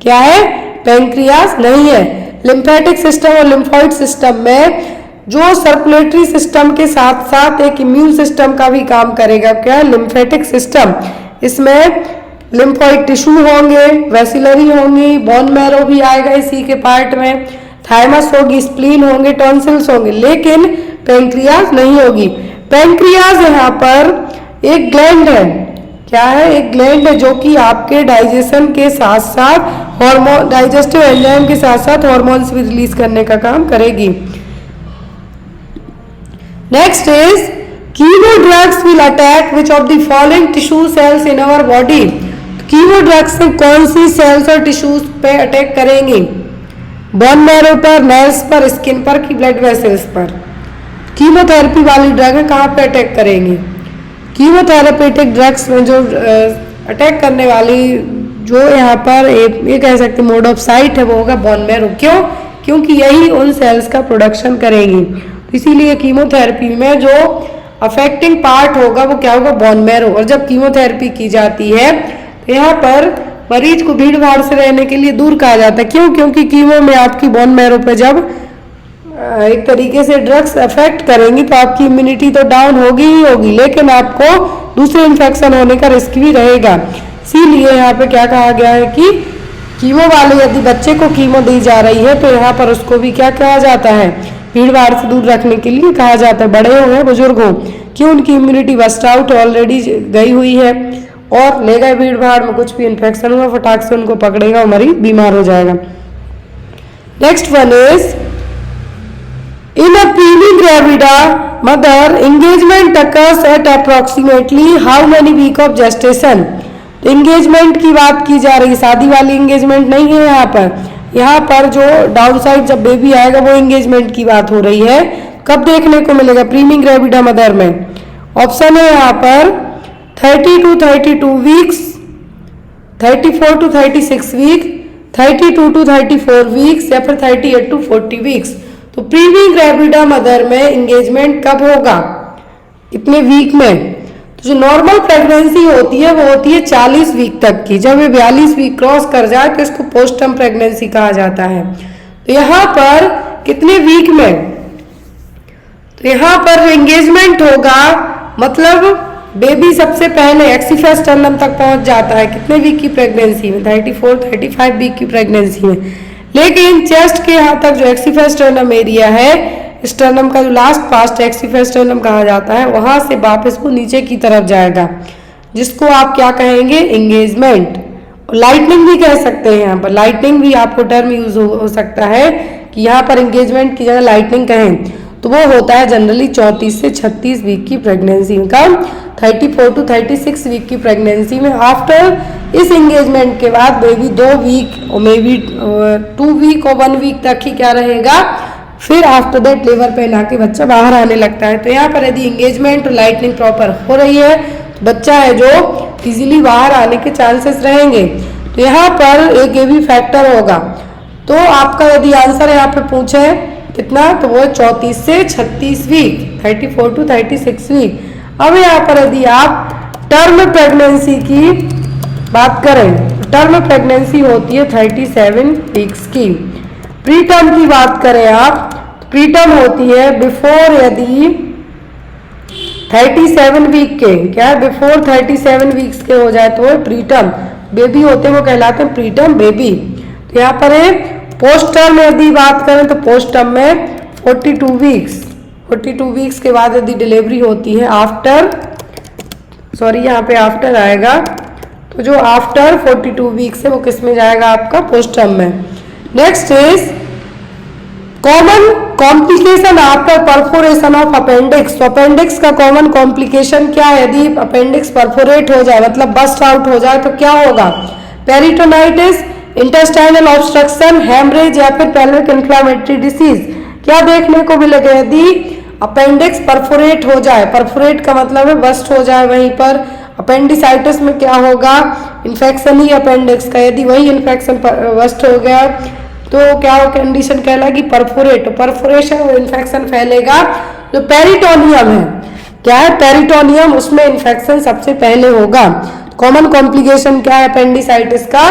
क्या है, पेंक्रियाज नहीं है। लिम्फेटिक सिस्टम और लिम्फॉइड सिस्टम में जो सर्कुलेटरी सिस्टम के साथ साथ एक इम्यून सिस्टम का भी काम करेगा, क्या है, लिम्फेटिक सिस्टम। इसमें लिम्फॉइड टिश्यू होंगे, वेसिलरी होंगी, बोन मैरो भी आएगा इसी के पार्ट में, थाइमस होगी, स्प्लीन होंगे, टॉन्सिल्स होंगे, लेकिन पेंक्रियाज नहीं होगी। पेंक्रियाज यहाँ पर एक ग्लैंड है, क्या है, एक ग्लैंड है जो कि आपके डाइजेशन के साथ साथ हार्मोन, डाइजेस्टिव एंजाइम के साथ साथ हार्मोन्स भी रिलीज करने का काम करेगी। Next is chemo drugs will attack which of the following tissue cells in our body. Chemo drugs से कौन सी सेल्स और टिश्यूज पे अटैक करेंगी, बोन मैरो पर, नर्व्स पर, स्किन पर कि ब्लड वेसल्स पर। कीमोथेरेपी वाली ड्रग है, कहाँ पे अटैक करेंगी, कीमोथेरेपेटिक ड्रग्स में जो अटैक करने वाली जो यहाँ पर ये कह सकते मोड ऑफ साइट है वो होगा बोन मैरो। क्यों, क्योंकि यही उन सेल्स का प्रोडक्शन करेंगी। इसीलिए कीमोथेरेपी में जो अफेक्टिंग पार्ट होगा वो क्या होगा, बोन मैरो। और जब कीमोथेरेपी की जाती है तो यहाँ पर मरीज को भीड़ भाड़ से रहने के लिए दूर कहा जाता है। क्यों, क्योंकि कीमो में आपकी बोन मैरो पे जब एक तरीके से ड्रग्स अफेक्ट करेंगी तो आपकी इम्यूनिटी तो डाउन होगी ही होगी, लेकिन आपको दूसरे इन्फेक्शन होने का रिस्क भी रहेगा। इसीलिए यहाँ पे क्या कहा गया है कि कीमो वाले यदि बच्चे को कीमो दी जा रही है तो यहाँ पर उसको भी क्या कहा जाता है, भीड़ भाड़ से दूर रखने के लिए कहा जाता है। बड़े हो बुजुर्ग हो, क्यों, उनकी इम्यूनिटी बस्ट आउट ऑलरेडी गई हुई है और ले गए भीड़ भाड़ में, कुछ भी इन्फेक्शन हुआ फटाक से उनको पकड़ेगा और मरीज बीमार हो जाएगा। Next one is in a primigravida mother engagement occurs at approximately how many week of gestation. Engagement की बात की जा रही है, शादी वाली एंगेजमेंट नहीं है यहाँ पर। यहाँ पर जो डाउन साइड जब बेबी आएगा वो एंगेजमेंट की बात हो रही है। कब देखने को मिलेगा, प्रीमी ग्रेविडा मदर में। ऑप्शन है यहाँ पर 30 to 32 weeks, 34 to 36 week, 32 to 34 weeks या फिर 38 to 40 वीक्स। तो प्रीवी ग्रेविडा मदर में एंगेजमेंट कब होगा, कितने वीक में? तो जो नॉर्मल प्रेगनेंसी होती है वो होती है 40 वीक तक की। जब ये 42 वीक क्रॉस कर जाए तो इसको पोस्टर्म प्रेगनेंसी कहा जाता है। तो यहाँ पर कितने वीक में, तो यहाँ पर एंगेजमेंट होगा मतलब बेबी सबसे पहले एक्सीफेस्टर्नम तक पहुंच जाता है कितने वीक की प्रेगनेंसी में, 34-35 वीक की प्रेगनेंसी में। लेकिन चेस्ट के यहाँ तक जो एक्सीफेस्टर्नम एरिया है, स्टर्नम का जो लास्ट पास्ट एक्सीफेस्टर्नम कहा जाता है, वहां से वापस वो नीचे की तरफ जाएगा, जिसको आप क्या कहेंगे, एंगेजमेंट। लाइटनिंग भी कह सकते हैं, यहाँ पर लाइटनिंग भी आपको टर्म यूज हो सकता है कि यहाँ पर एंगेजमेंट की जगह लाइटनिंग कहें। तो वो होता है जनरली 34 से 36 वीक की प्रेगनेंसी का, 34 to 36 वीक की प्रेगनेंसी में। आफ्टर इस एंगेजमेंट के बाद बेबी 2 वीक और मे बी 2 वीक और 1 वीक तक ही क्या रहेगा, फिर आफ्टर दैट लेबर पेन आके बच्चा बाहर आने लगता है। तो यहाँ पर यदि एंगेजमेंट और लाइटनिंग प्रॉपर हो रही है तो बच्चा है जो इजीली बाहर आने के चांसेस रहेंगे। तो यहाँ पर एक ये भी फैक्टर होगा। तो आपका यदि आंसर यहाँ पे पूछे कितना, तो वो 34 से 36 वीक, 34 to 36 वीक। अब यहाँ पर यदि आप टर्म प्रेगनेंसी की बात करें, टर्म प्रेगनेंसी होती है 37 वीक्स की। प्री टर्म की बात करें आप, प्री टर्म होती है बिफोर यदि 37 वीक के, क्या है, बिफोर 37 वीक्स के हो जाए तो वो प्री टर्म बेबी होते हैं, वो कहलाते हैं प्री टर्म बेबी। तो यहाँ पर पोस्ट टर्म यदि बात करें तो पोस्ट टर्म में 42 वीक्स के बाद यदि डिलीवरी होती है आफ्टर, सॉरी यहाँ पे आफ्टर आएगा, तो जो आफ्टर 42 वीक्स है वो किस में जाएगा, आपका पोस्ट टर्म में। Next is common complication after perforation of appendix. तो अपेंडिक्स का कॉमन कॉम्प्लिकेशन क्या है, यदि अपेंडिक्स परफोरेट हो जाए मतलब बस्ट आउट हो जाए तो क्या होगा, पेरिटोनाइटिस, इंटेस्टाइनल ऑब्स्ट्रक्शन, हेमरेज या फिर पेल्विक इन्फ्लेमेटरी डिसीज। क्या देखने को मिलेगा, यदि अपेंडिक्स परफोरेट हो जाए, परफोरेट का मतलब है बस्ट हो जाए वहीं पर। अपेंडिसाइटिस में क्या होगा, इन्फेक्शन ही अपेंडिक्स का, यदि वही इन्फेक्शन बस्ट हो गया तो क्या कंडीशन कहलाएगी, परफोरेट। परफोरेशन और इन्फेक्शन फैलेगा जो पेरिटोनियम है, क्या है, पेरिटोनियम, उसमें इन्फेक्शन सबसे पहले होगा। कॉमन कॉम्प्लिकेशन क्या है अपेंडिसाइटिस का,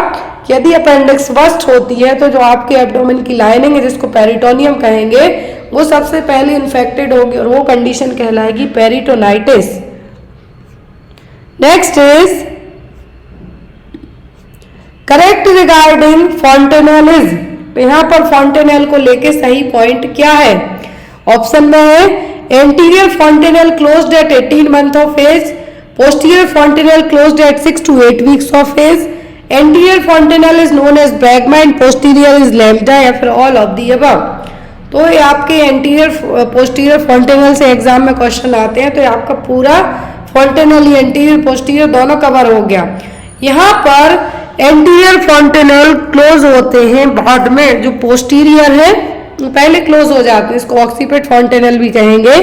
यदि अपेंडिक्स बस्ट होती है तो जो आपके एब्डोमेन की लाइनिंग है जिसको पेरिटोनियम कहेंगे वो सबसे पहले इन्फेक्टेड होगी और वो कंडीशन कहलाएगी peritonitis. Next is correct regarding fontanelles. तो यहाँ पर फॉन्टेनल को लेके सही पॉइंट क्या है, ऑप्शन में है anterior fontanelle closed at 18 month of age, posterior fontanelle closed at 6 to 8 weeks of age, anterior fontanelle is known as bregma and posterior is lambda या फिर ऑल ऑफ दी अबव। तो ये आपके anterior posterior fontanelle से exam में question आते हैं, तो ये आपका पूरा फॉन्टेनल एंटीरियर पोस्टीरियर दोनों कवर हो गया। यहाँ पर एंटीरियर फॉन्टेनल क्लोज होते हैं बाद में, जो पोस्टीरियर है पहले क्लोज हो जाते हैं, इसको ऑक्सीपिट फॉन्टेनल भी कहेंगे।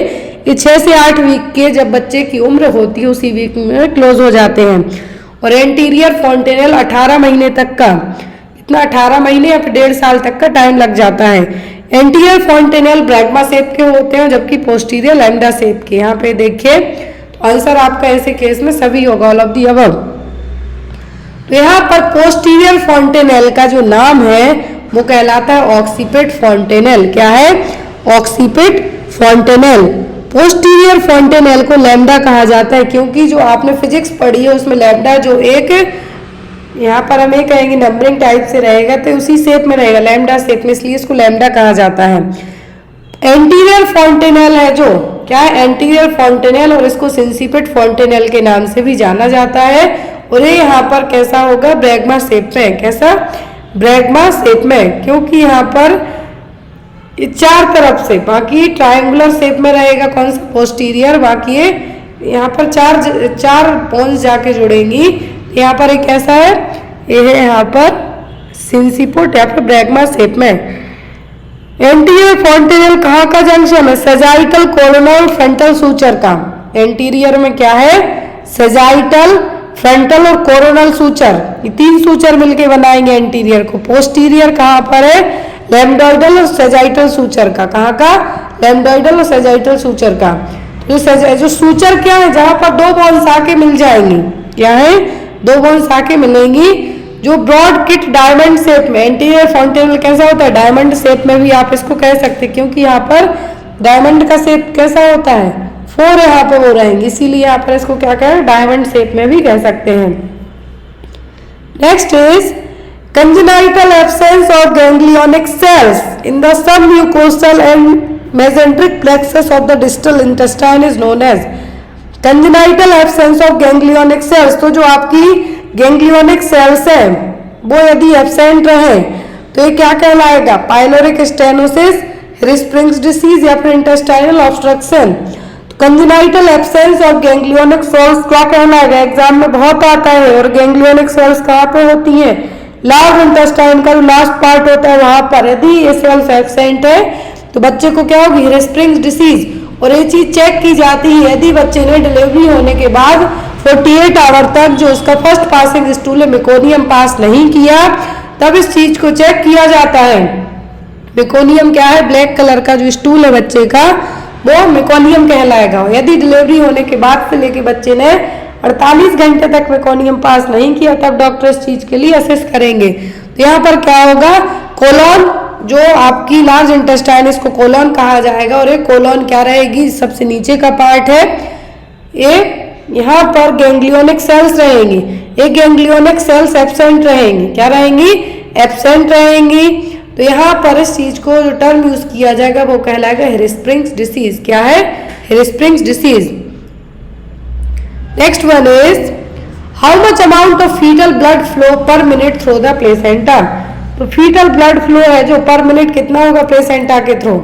ये 6 से 8 वीक के जब बच्चे की उम्र होती है उसी वीक में क्लोज हो जाते हैं। और एंटीरियर फॉन्टेनल 18 महीने तक का, इतना 18 महीने या फिर 1.5 साल तक का टाइम लग जाता है। एंटीरियर फॉन्टेनल ब्रैगमा शेप के होते हैं जबकि पोस्टीरियर लैम्ब्डा शेप के। यहाँ पे देखिए तो आंसर आपका ऐसे केस में सभी होगा, ऑल ऑफ दी अबव। तो यहाँ पर पोस्टीरियर फॉन्टेनल का जो नाम है वो कहलाता है ऑक्सीपिट फॉन्टेनल। क्या है, ऑक्सीपिट फॉन्टेनल। पोस्टीरियर फॉन्टेनल को लैम्ब्डा कहा जाता है क्योंकि जो आपने फिजिक्स पढ़ी है उसमें लैम्ब्डा जो एक, यहाँ पर हम ये कहेंगे नंबरिंग टाइप से रहेगा तो उसी शेप में रहेगा, लैम्ब्डा शेप में, इसलिए इसको लैम्ब्डा कहा जाता है। एंटीरियर फॉन्टेनल है जो, क्या है, एंटीरियर फॉन्टेनल, और इसको सिंसिपिट फॉन्टेनल के नाम से भी जाना जाता है। और ये यहाँ पर कैसा होगा, ब्रैगमा शेप में। कैसा, ब्रैगमा शेप में, क्योंकि यहाँ पर 4 तरफ से, बाकी ट्रायंगुलर शेप में रहेगा कौन सा, पोस्टीरियर, बाकी ये यहाँ पर चार बोन्स जाके जुड़ेंगी। यहाँ पर एक कैसा है, ये है यहाँ पर सिंसिपोट या फिर ब्रैगमा शेप में। एंटीरियर फॉन्टेनल कहाँ का जंक्शन है, सजाइकल कोलोनल फ्रंटल सूचर का। एंटीरियर में क्या है, सेजाइटल, फ्रंटल और कोरोनल सूचर, ये 3 सूचर मिलके बनाएंगे एंटीरियर को। पोस्टीरियर कहाँ पर है? लैम्बडॉइडल और सेजाइटल सूचर का। कहाँ का? लैम्बडॉइडल और सेजाइटल सूचर का। जो सूचर क्या है? जहां पर 2 बोन्स आके मिल जाएंगी। क्या है? 2 बोन्स आके मिलेंगी, जो ब्रॉड किट डायमंड शेप में। एंटीरियर फॉन्टेनल कैसा होता है? डायमंड शेप में भी आप इसको कह सकते हैं, क्योंकि यहाँ पर डायमंड का शेप कैसा होता है? 4 यहाँ पे वो रहेंगे, इसीलिए यहाँ पर इसको क्या कहें? डायमंड शेप में भी कह सकते हैं। Next is congenital absence of ganglionic cells in the submucosal and mesenteric plexus of the distal intestine is known as congenital absence of ganglionic cells। तो जो आपकी ganglionic cells है वो यदि एब्सेंट रहे तो ये क्या कहलाएगा? पाइलोरिक स्टेनोसिस, हिरस्प्रिंग्स डिसीज या फिर intestinal obstruction. Congenital absence of ganglionic cells क्या कहलाएगा? एग्जाम में बहुत आता है। और गैंग्लियोनिक सेल्स कहाँ पे होती हैं? लार्ज इंटेस्टाइन का जो लास्ट पार्ट होता है वहां पर। यदि ये सेल्स एब्सेंट है तो बच्चे को क्या होगी? हिरस्प्रिंग्स डिसीज। और ये चीज चेक की जाती है यदि बच्चे ने डिलीवरी होने के बाद 48 आवर तक जो उसका फर्स्ट पासिंग स्टूल है मेकोनियम पास नहीं किया, तब इस चीज को चेक किया जाता है। मेकोनियम क्या है? ब्लैक कलर का जो स्टूल है बच्चे का वो मेकोनियम कहलाएगा। यदि डिलीवरी होने के बाद से लेके बच्चे ने 48 घंटे तक मेकोनियम पास नहीं किया तब डॉक्टर इस चीज के लिए असेस करेंगे। तो यहाँ पर क्या होगा? कोलोन, जो आपकी लार्ज इंटेस्टाइन, इसको कोलोन कहा जाएगा। और ये कोलोन क्या रहेगी? सबसे नीचे का पार्ट है। ये यहाँ पर गैंग्लियोनिक सेल्स रहेंगी। ये गैंग्लियोनिक सेल्स एब्सेंट रहेंगी। क्या रहेंगी? एब्सेंट रहेंगी। तो यहाँ पर इस चीज को जो टर्म यूज किया जाएगा वो कहलाएगा हिरस्प्रिंग्स डिसीज। क्या है? Hirschsprung's disease. Next one is how much amount of fetal blood flow per minute through the placenta. तो फीटल ब्लड फ्लो है जो पर मिनट कितना होगा प्लेसेंटा के थ्रू?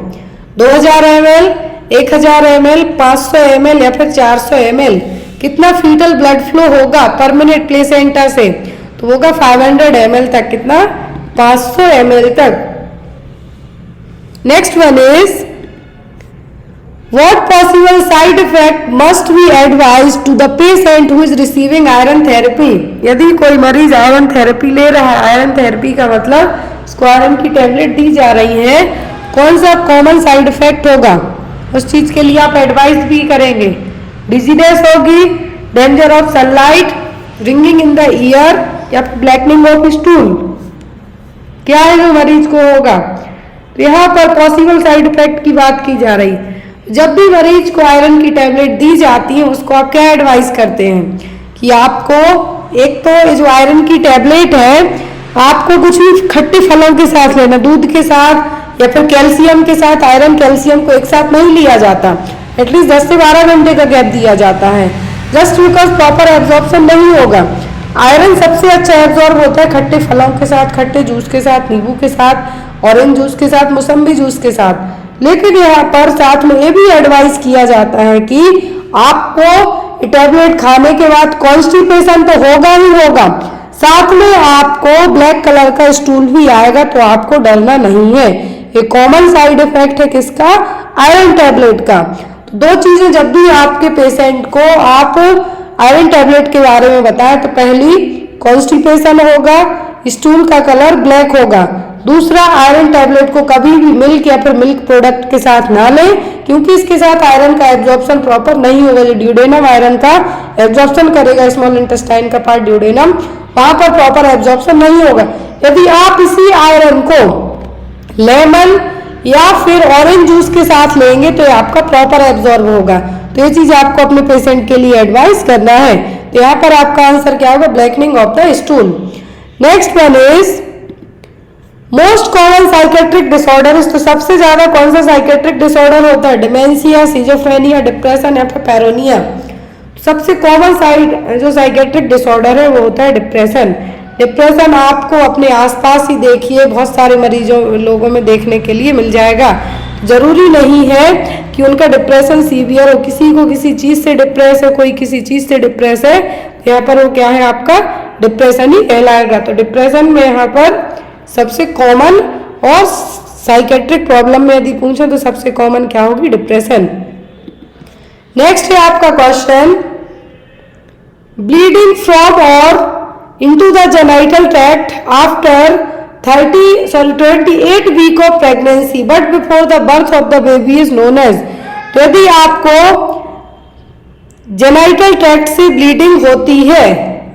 2000 ml, 1000 ml, 500 ml या फिर 400 ml। कितना फीटल ब्लड फ्लो होगा पर मिनट प्लेसेंटा से? तो होगा 500 ml तक। कितना? 500 ml तक। Next one is what possible side effect must be advised to the patient who is receiving iron therapy। यदि कोई मरीज आयरन थेरेपी ले रहा है, आयरन थेरेपी का मतलब उसको आयरन की टेबलेट दी जा रही है, कौन सा कॉमन साइड इफेक्ट होगा उस चीज के लिए आप एडवाइस भी करेंगे? डिजीनेस होगी, danger of sunlight, ringing in the year या फिर ब्लैकनिंग ऑफ स्टूल। क्या है जो मरीज को होगा? तो यहाँ पर पॉसिबल साइड इफेक्ट की बात की जा रही। जब भी मरीज को आयरन की टेबलेट दी जाती है उसको आप क्या एडवाइस करते हैं कि आपको एक तो ये जो आयरन की टेबलेट है आपको कुछ भी खट्टे फलों के साथ लेना, दूध के साथ या फिर कैल्शियम के साथ। आयरन कैल्शियम को एक साथ नहीं लिया जाता, एटलीस्ट 10 से 12 घंटे का गैप दिया जाता है, जस्ट बिकॉज प्रॉपर एब्जॉर्प्शन नहीं होगा। आयरन सबसे अच्छा एब्जॉर्ब होता है खट्टे फलों के साथ, खट्टे जूस के साथ, नींबू के साथ, ऑरेंज जूस के साथ, मौसम्बी जूस के साथ। लेकिन यहाँ पर साथ में ये भी एडवाइस किया जाता है कि आपको टैबलेट खाने के बाद कॉन्स्टिपेशन तो होगा ही होगा, साथ में आपको ब्लैक कलर का स्टूल भी आएगा, तो आपको डरना नहीं है। ये कॉमन साइड इफेक्ट है किसका? आयरन टैबलेट का। तो 2 चीजें जब भी आपके पेशेंट को आप आयरन टैबलेट के बारे में बताएं तो पहली कॉन्स्टिपेशन होगा, स्टूल का कलर ब्लैक होगा। दूसरा, आयरन टैबलेट को कभी भी मिल्क या फिर मिल्क प्रोडक्ट के साथ ना लें, क्योंकि इसके साथ आयरन का एब्जॉर्प्शन प्रॉपर नहीं होगा। जो ड्यूडेनम आयरन का एब्जॉर्प्शन करेगा, स्मॉल इंटेस्टाइन का पार्ट ड्यूडेनम, वहां पर प्रॉपर एब्जॉर्प्शन नहीं होगा। यदि आप इसी आयरन को लेमन या फिर ऑरेंज जूस के साथ लेंगे तो आपका प्रॉपर एब्जॉर्ब होगा। तो ये चीज आपको अपने पेशेंट के लिए एडवाइस करना है। तो यहाँ पर आपका आंसर क्या होगा? Blackening of the stool. Next one is most common psychiatric disorder. तो सबसे ज्यादा कौन सा साइकेट्रिक डिसऑर्डर होता है? डिमेंशिया, सिजोफ्रेनिया, डिप्रेशन या फिर पैरोनिया। सबसे कॉमन साइड जो साइकेट्रिक डिसऑर्डर है वो होता है डिप्रेशन। डिप्रेशन आपको अपने आसपास ही देखिए बहुत सारे मरीजों लोगों में देखने के लिए मिल जाएगा। जरूरी नहीं है कि उनका डिप्रेशन सीवियर हो, किसी को किसी चीज से डिप्रेस है, कोई किसी चीज से डिप्रेस है, यहाँ पर वो क्या है? आपका डिप्रेशन ही कहलाएगा। तो डिप्रेशन में यहाँ पर सबसे कॉमन और साइकेट्रिक प्रॉब्लम में यदि पूछें तो सबसे कॉमन क्या होगी? डिप्रेशन। नेक्स्ट है आपका question bleeding from or into the genital tract after 28 week of pregnancy but before the birth of the baby is known as। तो यदि आपको जेनाइटल ट्रैक्ट से ब्लीडिंग होती है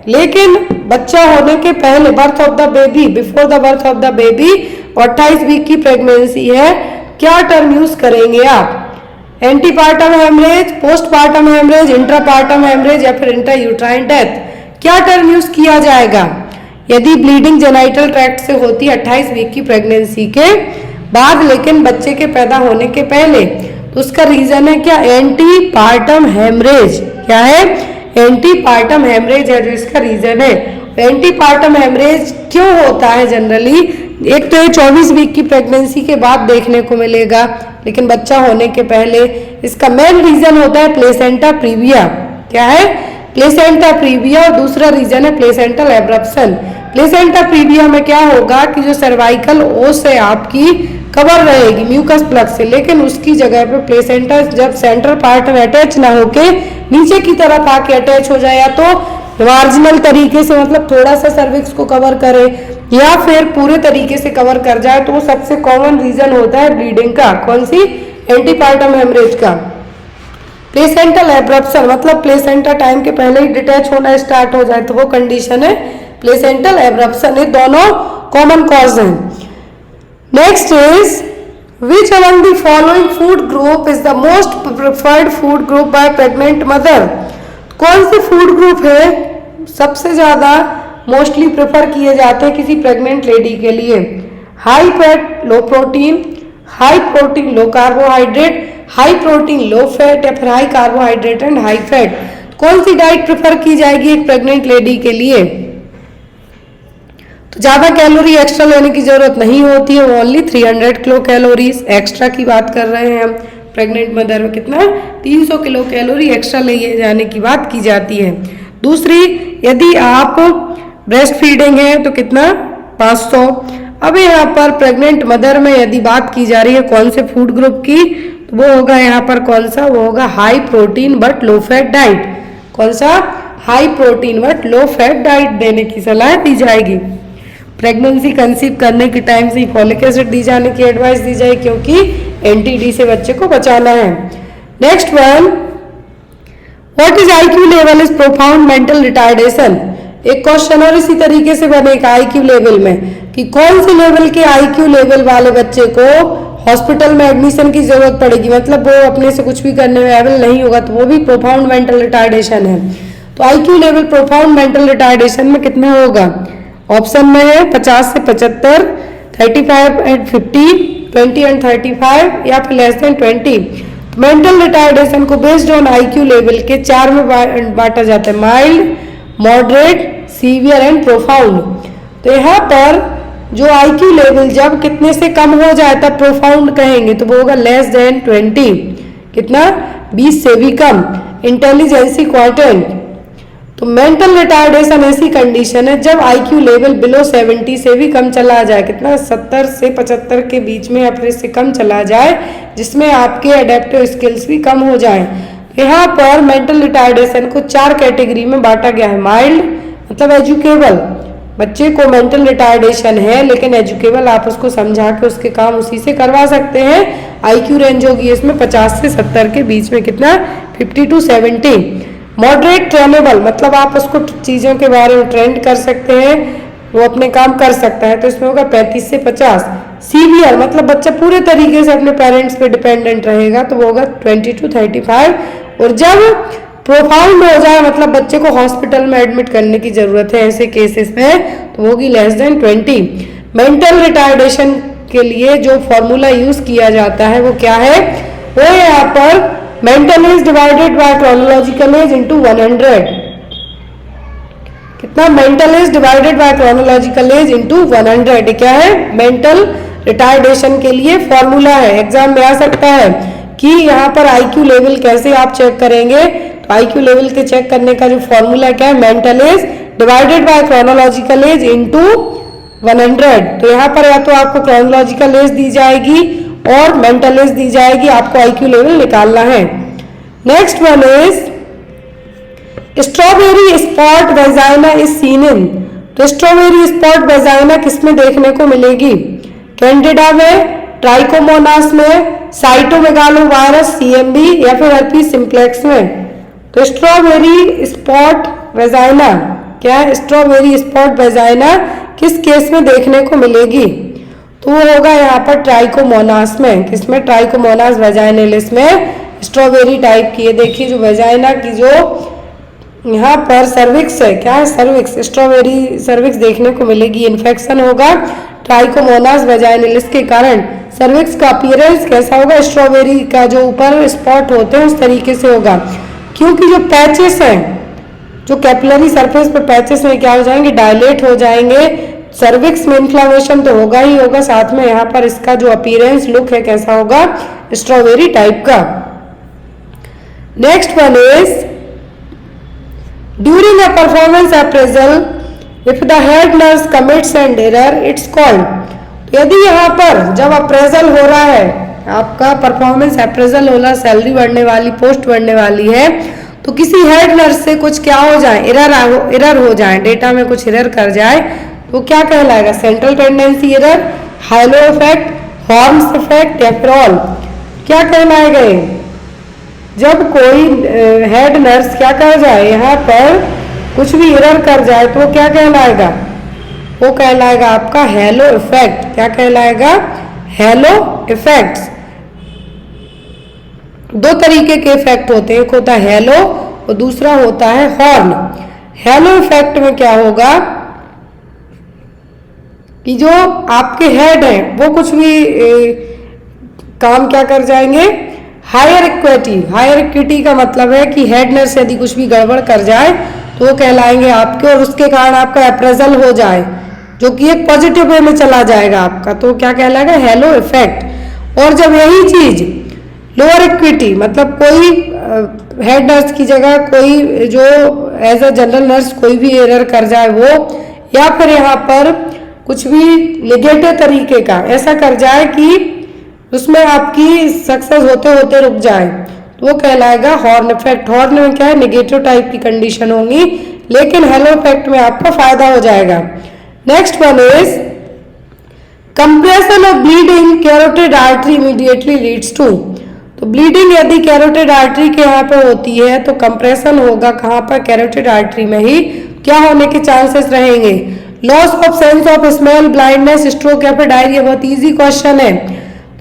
लेकिन बच्चा होने के पहले, birth of the baby, before the birth of the baby, 28 week की प्रेगनेंसी है, क्या टर्म यूज करेंगे आप? Antepartum haemorrhage, postpartum haemorrhage, intrapartum haemorrhage या फिर इंट्रायूट्राइन डेथ, क्या टर्म यूज किया जाएगा यदि ब्लीडिंग जेनाइटल ट्रैक्ट से होती है 28 वीक की प्रेगनेंसी के बाद लेकिन बच्चे के पैदा होने के पहले? तो उसका रीजन है क्या? Antepartum haemorrhage. क्या है? एंटीपार्टम हेमरेज है जो इसका रीजन है। एंटीपार्टम हेमरेज क्यों होता है जनरली? एक तो ये 24 वीक की प्रेगनेंसी के बाद देखने को मिलेगा लेकिन बच्चा होने के पहले। इसका मेन रीजन होता है प्लेसेंटा प्रीविया। क्या है? Placenta previa. और दूसरा रीजन है प्लेसेंटल एब्रप्शन। प्लेसेंटा प्रीविया में क्या होगा कि जो सर्वाइकल ओस है आपकी कवर रहेगी म्यूकस प्लग से, लेकिन उसकी जगह पे प्लेसेंटा जब सेंट्रल पार्ट में अटैच ना होके नीचे की तरफ आके अटैच हो जाए, या तो मार्जिनल तरीके से मतलब थोड़ा सा सर्विक्स को कवर करे या फिर पूरे तरीके से कवर कर जाए, तो वो सबसे कॉमन रीजन होता है ब्लीडिंग का। कौन सी? एंटीपार्टम हेमरेज का। प्लेसेंटल एब्रप्शन मतलब प्लेसेंटा टाइम के पहले ही डिटैच होना स्टार्ट हो जाए तो वो कंडीशन है प्लेसेंटल एब्रप्शन। ये दोनों कॉमन कॉज हैं। Next is which among the following food group is the most preferred food group by pregnant mother? कौन सी फूड ग्रुप है सबसे ज्यादा मोस्टली प्रेफर किए जाते हैं किसी प्रेग्नेंट लेडी के लिए? हाई फैट लो प्रोटीन, हाई प्रोटीन लो carbohydrate, high protein low fat या फिर high carbohydrate and high fat. कौन सी डाइट प्रेफर की जाएगी एक प्रेग्नेंट लेडी के लिए? तो ज्यादा कैलोरी एक्स्ट्रा लेने की जरूरत नहीं होती है, ओनली 300 किलो कैलोरीज एक्स्ट्रा की बात कर रहे हैं हम। प्रेग्नेंट मदर में कितना? 300 किलो कैलोरी एक्स्ट्रा ले जाने की बात की जाती है। दूसरी, यदि आप ब्रेस्ट फीडिंग है तो कितना? 500। अब यहाँ पर प्रेग्नेंट मदर में यदि बात की जा रही है कौन से फूड ग्रुप की, तो वो होगा यहाँ पर कौन सा? वो होगा high protein but low fat diet. कौन सा? High protein but low fat diet देने की सलाह दी जाएगी। प्रेगनेंसी कंसीव करने के टाइम से फॉलिक एसिड दी जाने की एडवाइस दी जाए क्योंकि एनटीडी से बच्चे को बचाना है। Next one, what is IQ level is profound mental retardation? एक क्वेश्चन और इसी तरीके से बनेगा आईक्यू लेवल में कि कौन से लेवल के आईक्यू लेवल वाले बच्चे को हॉस्पिटल में एडमिशन की जरूरत पड़ेगी, मतलब वो अपने से कुछ भी करने में एबल नहीं होगा, तो वो भी प्रोफाउंड मेंटल रिटार्डेशन है। तो IQ level profound mental retardation में कितना होगा? ऑप्शन में है 50 से 75, 35 एंड 50, 20 एंड 35 या फिर लेस देन 20। मेंटल रिटार्डेशन को बेस्ड ऑन आईक्यू लेवल के 4 में बांटा जाता है, mild, moderate, severe and profound. तो यहाँ पर जो आईक्यू लेवल जब कितने से कम हो जाए तब प्रोफाउंड कहेंगे, तो वो होगा लेस देन 20। कितना? 20 से भी कम। Intelligence quotient. तो मेंटल रिटार्डेशन ऐसी कंडीशन है जब आईक्यू लेवल बिलो 70 से भी कम चला जाए, कितना? 70 से 75 के बीच में या फिर इससे कम चला जाए, जिसमें आपके एडेप्टिव स्किल्स भी कम हो जाएं। यहाँ पर मेंटल रिटार्डेशन को 4 कैटेगरी में बांटा गया है। माइल्ड मतलब एजुकेबल, बच्चे को मेंटल रिटार्डेशन है लेकिन एजुकेबल, आप उसको समझा के उसके काम उसी से करवा सकते हैं। आईक्यू रेंज होगी इसमें 50 से 70 के बीच में, कितना? 50 to 70। मॉडरेट ट्रेनेबल मतलब आप उसको चीज़ों के बारे में ट्रेंड कर सकते हैं, वो अपने काम कर सकता है, तो इसमें होगा 35 से 50। सीवियर मतलब बच्चा पूरे तरीके से अपने पेरेंट्स पे डिपेंडेंट रहेगा, तो वो होगा 20 to 35। और जब प्रोफाउंड हो जाए मतलब बच्चे को हॉस्पिटल में एडमिट करने की जरूरत है ऐसे केसेस में, तो वो होगी लेस देन 20। मेंटल रिटार्डेशन के लिए जो फॉर्मूला यूज किया जाता है वो क्या है? वो है यहाँ पर mental as divided by chronological age into 100। कितना? Mental as divided by chronological age into 100। क्या है? मेंटल रिटार्डेशन के लिए फॉर्मूला है, एग्जाम में आ सकता है कि यहाँ पर आईक्यू लेवल कैसे आप चेक करेंगे। तो आईक्यू लेवल के चेक करने का जो फॉर्मूला क्या है? Mental as divided by chronological age into 100। तो यहाँ पर या तो आपको क्रोनोलॉजिकल एज दी जाएगी और मेंटल एज दी जाएगी, आपको आईक्यू लेवल निकालना है। Next one is strawberry spot vagina is seen in, तो स्ट्रॉबेरी स्पॉट वेजाइना किसमें देखने को मिलेगी? कैंडिडा में, ट्राइकोमोनास में, साइटोमेगालो वायरस CMV या फिर herpes सिम्प्लेक्स में। तो स्ट्रॉबेरी स्पॉट वेजाइना क्या है? स्ट्रॉबेरी स्पॉट वेजाइना किस केस में देखने को मिलेगी? तो वो होगा यहाँ पर ट्राइकोमोनास में। किसमें? ट्राइकोमोनास वेजाइनलिस में स्ट्रॉबेरी टाइप की। ये देखिए जो वेजाइना की जो यहाँ पर सर्विक्स है, क्या है? सर्विक्स, स्ट्रॉबेरी सर्विक्स देखने को मिलेगी। इन्फेक्शन होगा ट्राइकोमोनास वेजाइनलिस के कारण। सर्विक्स का अपीयरेंस कैसा होगा? स्ट्रॉबेरी का जो ऊपर स्पॉट होते हैं उस तरीके से होगा, क्योंकि जो पैचेस हैं, जो कैपिलरी सरफेस पर पैचेस में क्या हो जाएंगे? डायलेट हो जाएंगे। सर्विक्स में इन्फ्लामेशन तो होगा ही होगा, साथ में यहाँ पर इसका जो अपीयरेंस लुक है कैसा होगा? स्ट्रॉबेरी टाइप का। Next one is during a performance appraisal if the head nurse commits and error it's called. यदि यहाँ पर जब अप्रेजल हो रहा है, आपका परफॉर्मेंस अप्रेजल हो रहा, सैलरी बढ़ने वाली, पोस्ट बढ़ने वाली है, तो किसी हेड नर्स से कुछ क्या हो जाए? एरर हो जाए, डेटा में कुछ एरर कर जाए, तो क्या कहलाएगा? Central tendency error, high-low effect, horns effect या फिर ऑल? क्या कहलाएगा ये? जब कोई हेड नर्स क्या कर जाए, यहाँ पर कुछ भी एरर कर जाए, तो क्या कहलाएगा? वो कहलाएगा आपका हेलो इफेक्ट। क्या कहलाएगा? Hello effects. दो तरीके के इफेक्ट होते हैं, एक होता है हेलो और दूसरा होता है हॉर्न। हेलो इफेक्ट में क्या होगा कि जो आपके हेड हैं वो कुछ भी काम क्या कर जाएंगे? Higher equity. हायर इक्विटी का मतलब है कि हेड नर्स यदि कुछ भी गड़बड़ कर जाए तो वो कहलाएंगे आपके, और उसके कारण आपका अप्रेजल हो जाए जो कि एक पॉजिटिव वे में चला जाएगा आपका, तो क्या कहलाएगा? Hello effect. और जब यही चीज लोअर इक्विटी, मतलब कोई हेड नर्स की जगह कोई जो एज अ जनरल नर्स कोई भी एरर कर जाए वो, या फिर यहाँ पर कुछ भी नेगेटिव तरीके का ऐसा कर जाए कि उसमें आपकी सक्सेस होते होते रुक जाए, तो वो कहलाएगा हॉर्न इफेक्ट। हॉर्न में क्या है? नेगेटिव टाइप की कंडीशन होंगी, लेकिन हेलो इफेक्ट में आपका फायदा हो जाएगा। Next one is compression of bleeding carotid artery immediately leads to. तो ब्लीडिंग यदि कैरोटिड आर्टरी के यहाँ पे होती है तो कंप्रेशन होगा कहाँ पर? कैरोटिड आर्टरी में ही। क्या होने के चांसेस रहेंगे? Loss of sense of smell, blindness, stroke या फिर डायरिया। बहुत इजी क्वेश्चन है।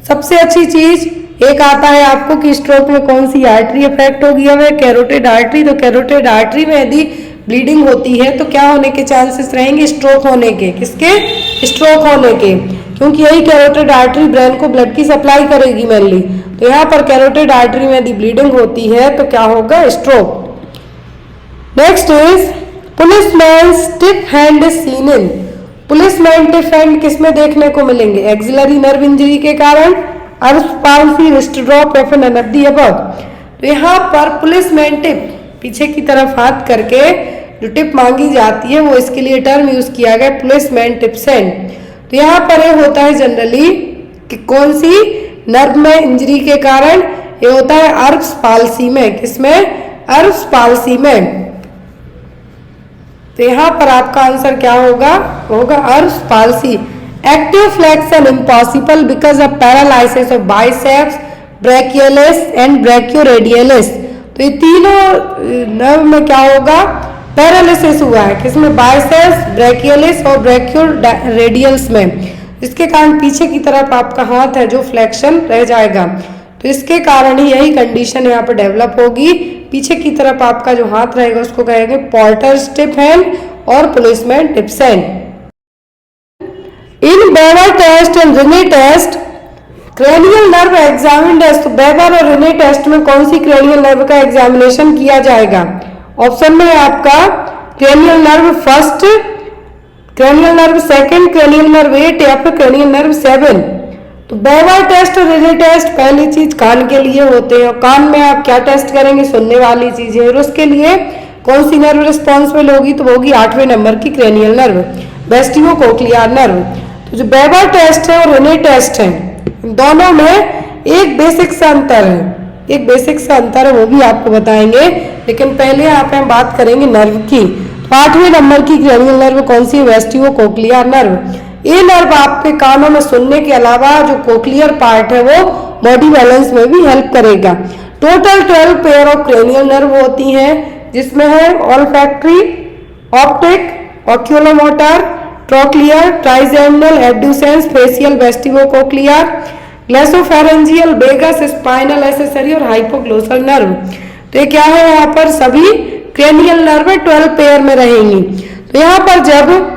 सबसे अच्छी चीज एक आता है आपको कि स्ट्रोक में कौन सी आर्टरी इफेक्ट होगी? हमें कैरोटिड आर्टरी। तो कैरोटिड आर्टरी में यदि ब्लीडिंग होती है तो क्या होने के चांसेस रहेंगे? स्ट्रोक होने के। किसके? स्ट्रोक होने के, क्योंकि यही कैरोटिड आर्टरी ब्रेन को ब्लड की सप्लाई करेगी मेनली। तो यहाँ पर कैरोटिड आर्टरी में यदि ब्लीडिंग होती है तो क्या होगा? Stroke. Next is policeman stiff hand is seen in. Policeman stiff hand किसमें देखने को मिलेंगे? एक्सिलरी नर्व इंजरी के कारण, अर्श पाल्सी, रिस्ट ड्रॉप या फिर नन ऑफ द अबव। तो यहाँ पर पुलिसमैन टिप, पीछे की तरफ हाथ करके जो टिप मांगी जाती है वो इसके लिए टर्म यूज किया गया पुलिसमैन टिप सेंड। तो यहाँ पर ये होता है जनरली कि कौन सी नर्व में इंजरी के कारण? ये होता है अर्श पाल्सी में। किसमें? अर्श पाल्सी में। तो यहाँ पर आपका आंसर क्या होगा? होगा Erb's palsy. Active flexion impossible because of paralysis of biceps, brachialis and brachioradialis. तो ये तीनों नर्व में क्या होगा? पैरालिसिस हुआ है। किसमें? बाइसेप्स, ब्रैकियोलिस और ब्रैकियोरेडियल्स में। इसके कारण पीछे की तरफ आपका हाथ है जो फ्लेक्शन रह जाएगा। तो इसके कारण ही यही कंडीशन यहाँ पर डेवलप होगी। पीछे की तरफ आपका जो हाथ रहेगा उसको कहेंगे पॉर्टर स्टिफ हैंड और policeman tips hand. In Weber test and Rinne test cranial nerve examined as. तो बेवर और रिने टेस्ट में कौन सी क्रेनियल नर्व का एग्जामिनेशन किया जाएगा? ऑप्शन में है आपका cranial nerve first, cranial nerve second, cranial nerve 8 या फिर क्रेनियल नर्व 7। तो बेवर टेस्ट और रिने टेस्ट पहली चीज कान के लिए होते हैं, और कान में आप क्या टेस्ट करेंगे? सुनने वाली चीजें। और उसके लिए कौन सी नर्व रिस्पॉन्सिबल होगी? तो होगी 8वें नंबर की क्रेनियल नर्व, वेस्टिबो कोक्लियर नर्व। तो जो बेवर टेस्ट है और रिने टेस्ट है, दोनों में एक बेसिक सा अंतर है। एक बेसिक सा अंतर है, वो भी आपको बताएंगे। लेकिन पहले यहाँ पे हम बात करेंगे नर्व की। तो 8वें नंबर की क्रेनियल नर्व कौन सी है? वेस्टिबो कोक्लियर नर्व। ये नर्व आपके कानों में सुनने के अलावा जो कोक्लियर पार्ट है वो बॉडी बैलेंस में भी हेल्प करेगा। Total 12 pair of cranial nerve होती हैं, जिसमें है olfactory, optic, oculomotor, trochlear, trigeminal, abducens, facial, vestibulocochlear, glossopharyngeal, vagus, spinal accessory और हाइपोग्लोसल नर्व। तो ये क्या है? यहाँ पर सभी क्रेनियल नर्व 12 पेयर में रहेंगी। तो यहाँ पर जब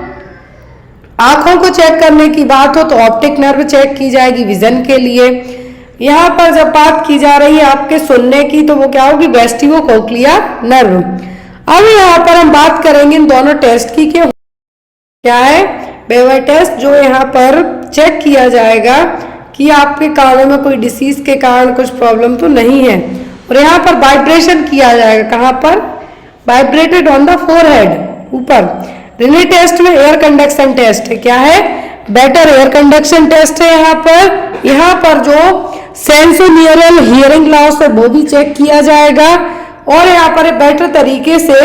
आंखों को चेक करने की बात हो तो ऑप्टिक नर्व चेक की जाएगी विजन के लिए। यहाँ पर जब बात की जा रही है आपके सुनने की तो वो क्या होगी? वेस्टिबो कोक्लियर नर्व। अब यहाँ पर हम बात करेंगे इन दोनों टेस्ट की कि क्या है? बेवर टेस्ट, जो यहाँ पर चेक किया जाएगा कि आपके कानों में कोई डिसीज के कारण कुछ प्रॉब्लम तो नहीं है। और यहाँ पर वाइब्रेशन किया जाएगा, कहाँ पर? वाइब्रेटेड ऑन द फोरहेड, ऊपर। रिले टेस्ट में एयर कंडक्शन टेस्ट है, क्या है? बेटर एयर कंडक्शन टेस्ट है। यहाँ पर जो सेंसोनियरल हियरिंग लॉस है वो भी चेक किया जाएगा। और यहाँ पर बेटर तरीके से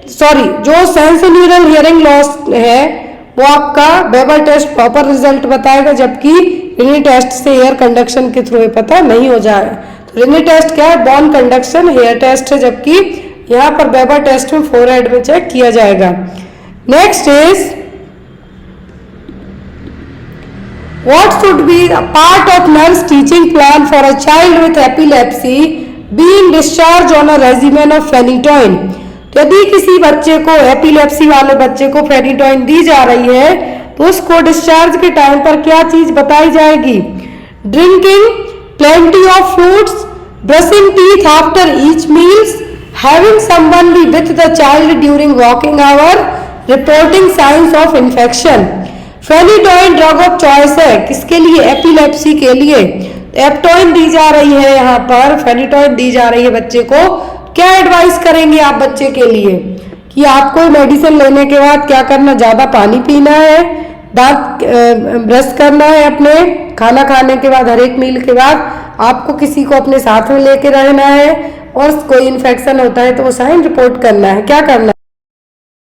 जो सेंसोनियरल हियरिंग लॉस है वो आपका बेवर टेस्ट प्रॉपर रिजल्ट बताएगा, जबकि रिले टेस्ट से एयर कंडक्शन के थ्रू पता नहीं हो जाए। तो रिले टेस्ट क्या है? बोन कंडक्शन हेयर टेस्ट है, जबकि यहाँ पर बेवर टेस्ट में फोरहेड में चेक किया जाएगा। Next is what should be a part of nurse teaching plan for a child with epilepsy being discharged on a regimen of phenytoin। यदि किसी बच्चे को, एपिलेप्सी वाले बच्चे को फेनिटोइन दी जा रही है तो उसको डिस्चार्ज के टाइम पर क्या चीज बताई जाएगी? Drinking plenty of fruits, brushing teeth after each meals, having someone be with the child during walking hour, reporting signs of infection. Phenytoin drug of choice है किसके लिए? एपिलेप्सी के लिए। एप्टोइन दी जा रही है, यहाँ पर फेनिटोइन दी जा रही है बच्चे को। क्या एडवाइस करेंगे आप बच्चे के लिए कि आपको मेडिसिन लेने के बाद क्या करना? ज्यादा पानी पीना है, दांत ब्रश करना है, अपने खाना खाने के बाद, हर एक मील के बाद आपको किसी को अपने साथ में लेके रहना है, और कोई इन्फेक्शन होता है तो वो साइन रिपोर्ट करना है। क्या करना है?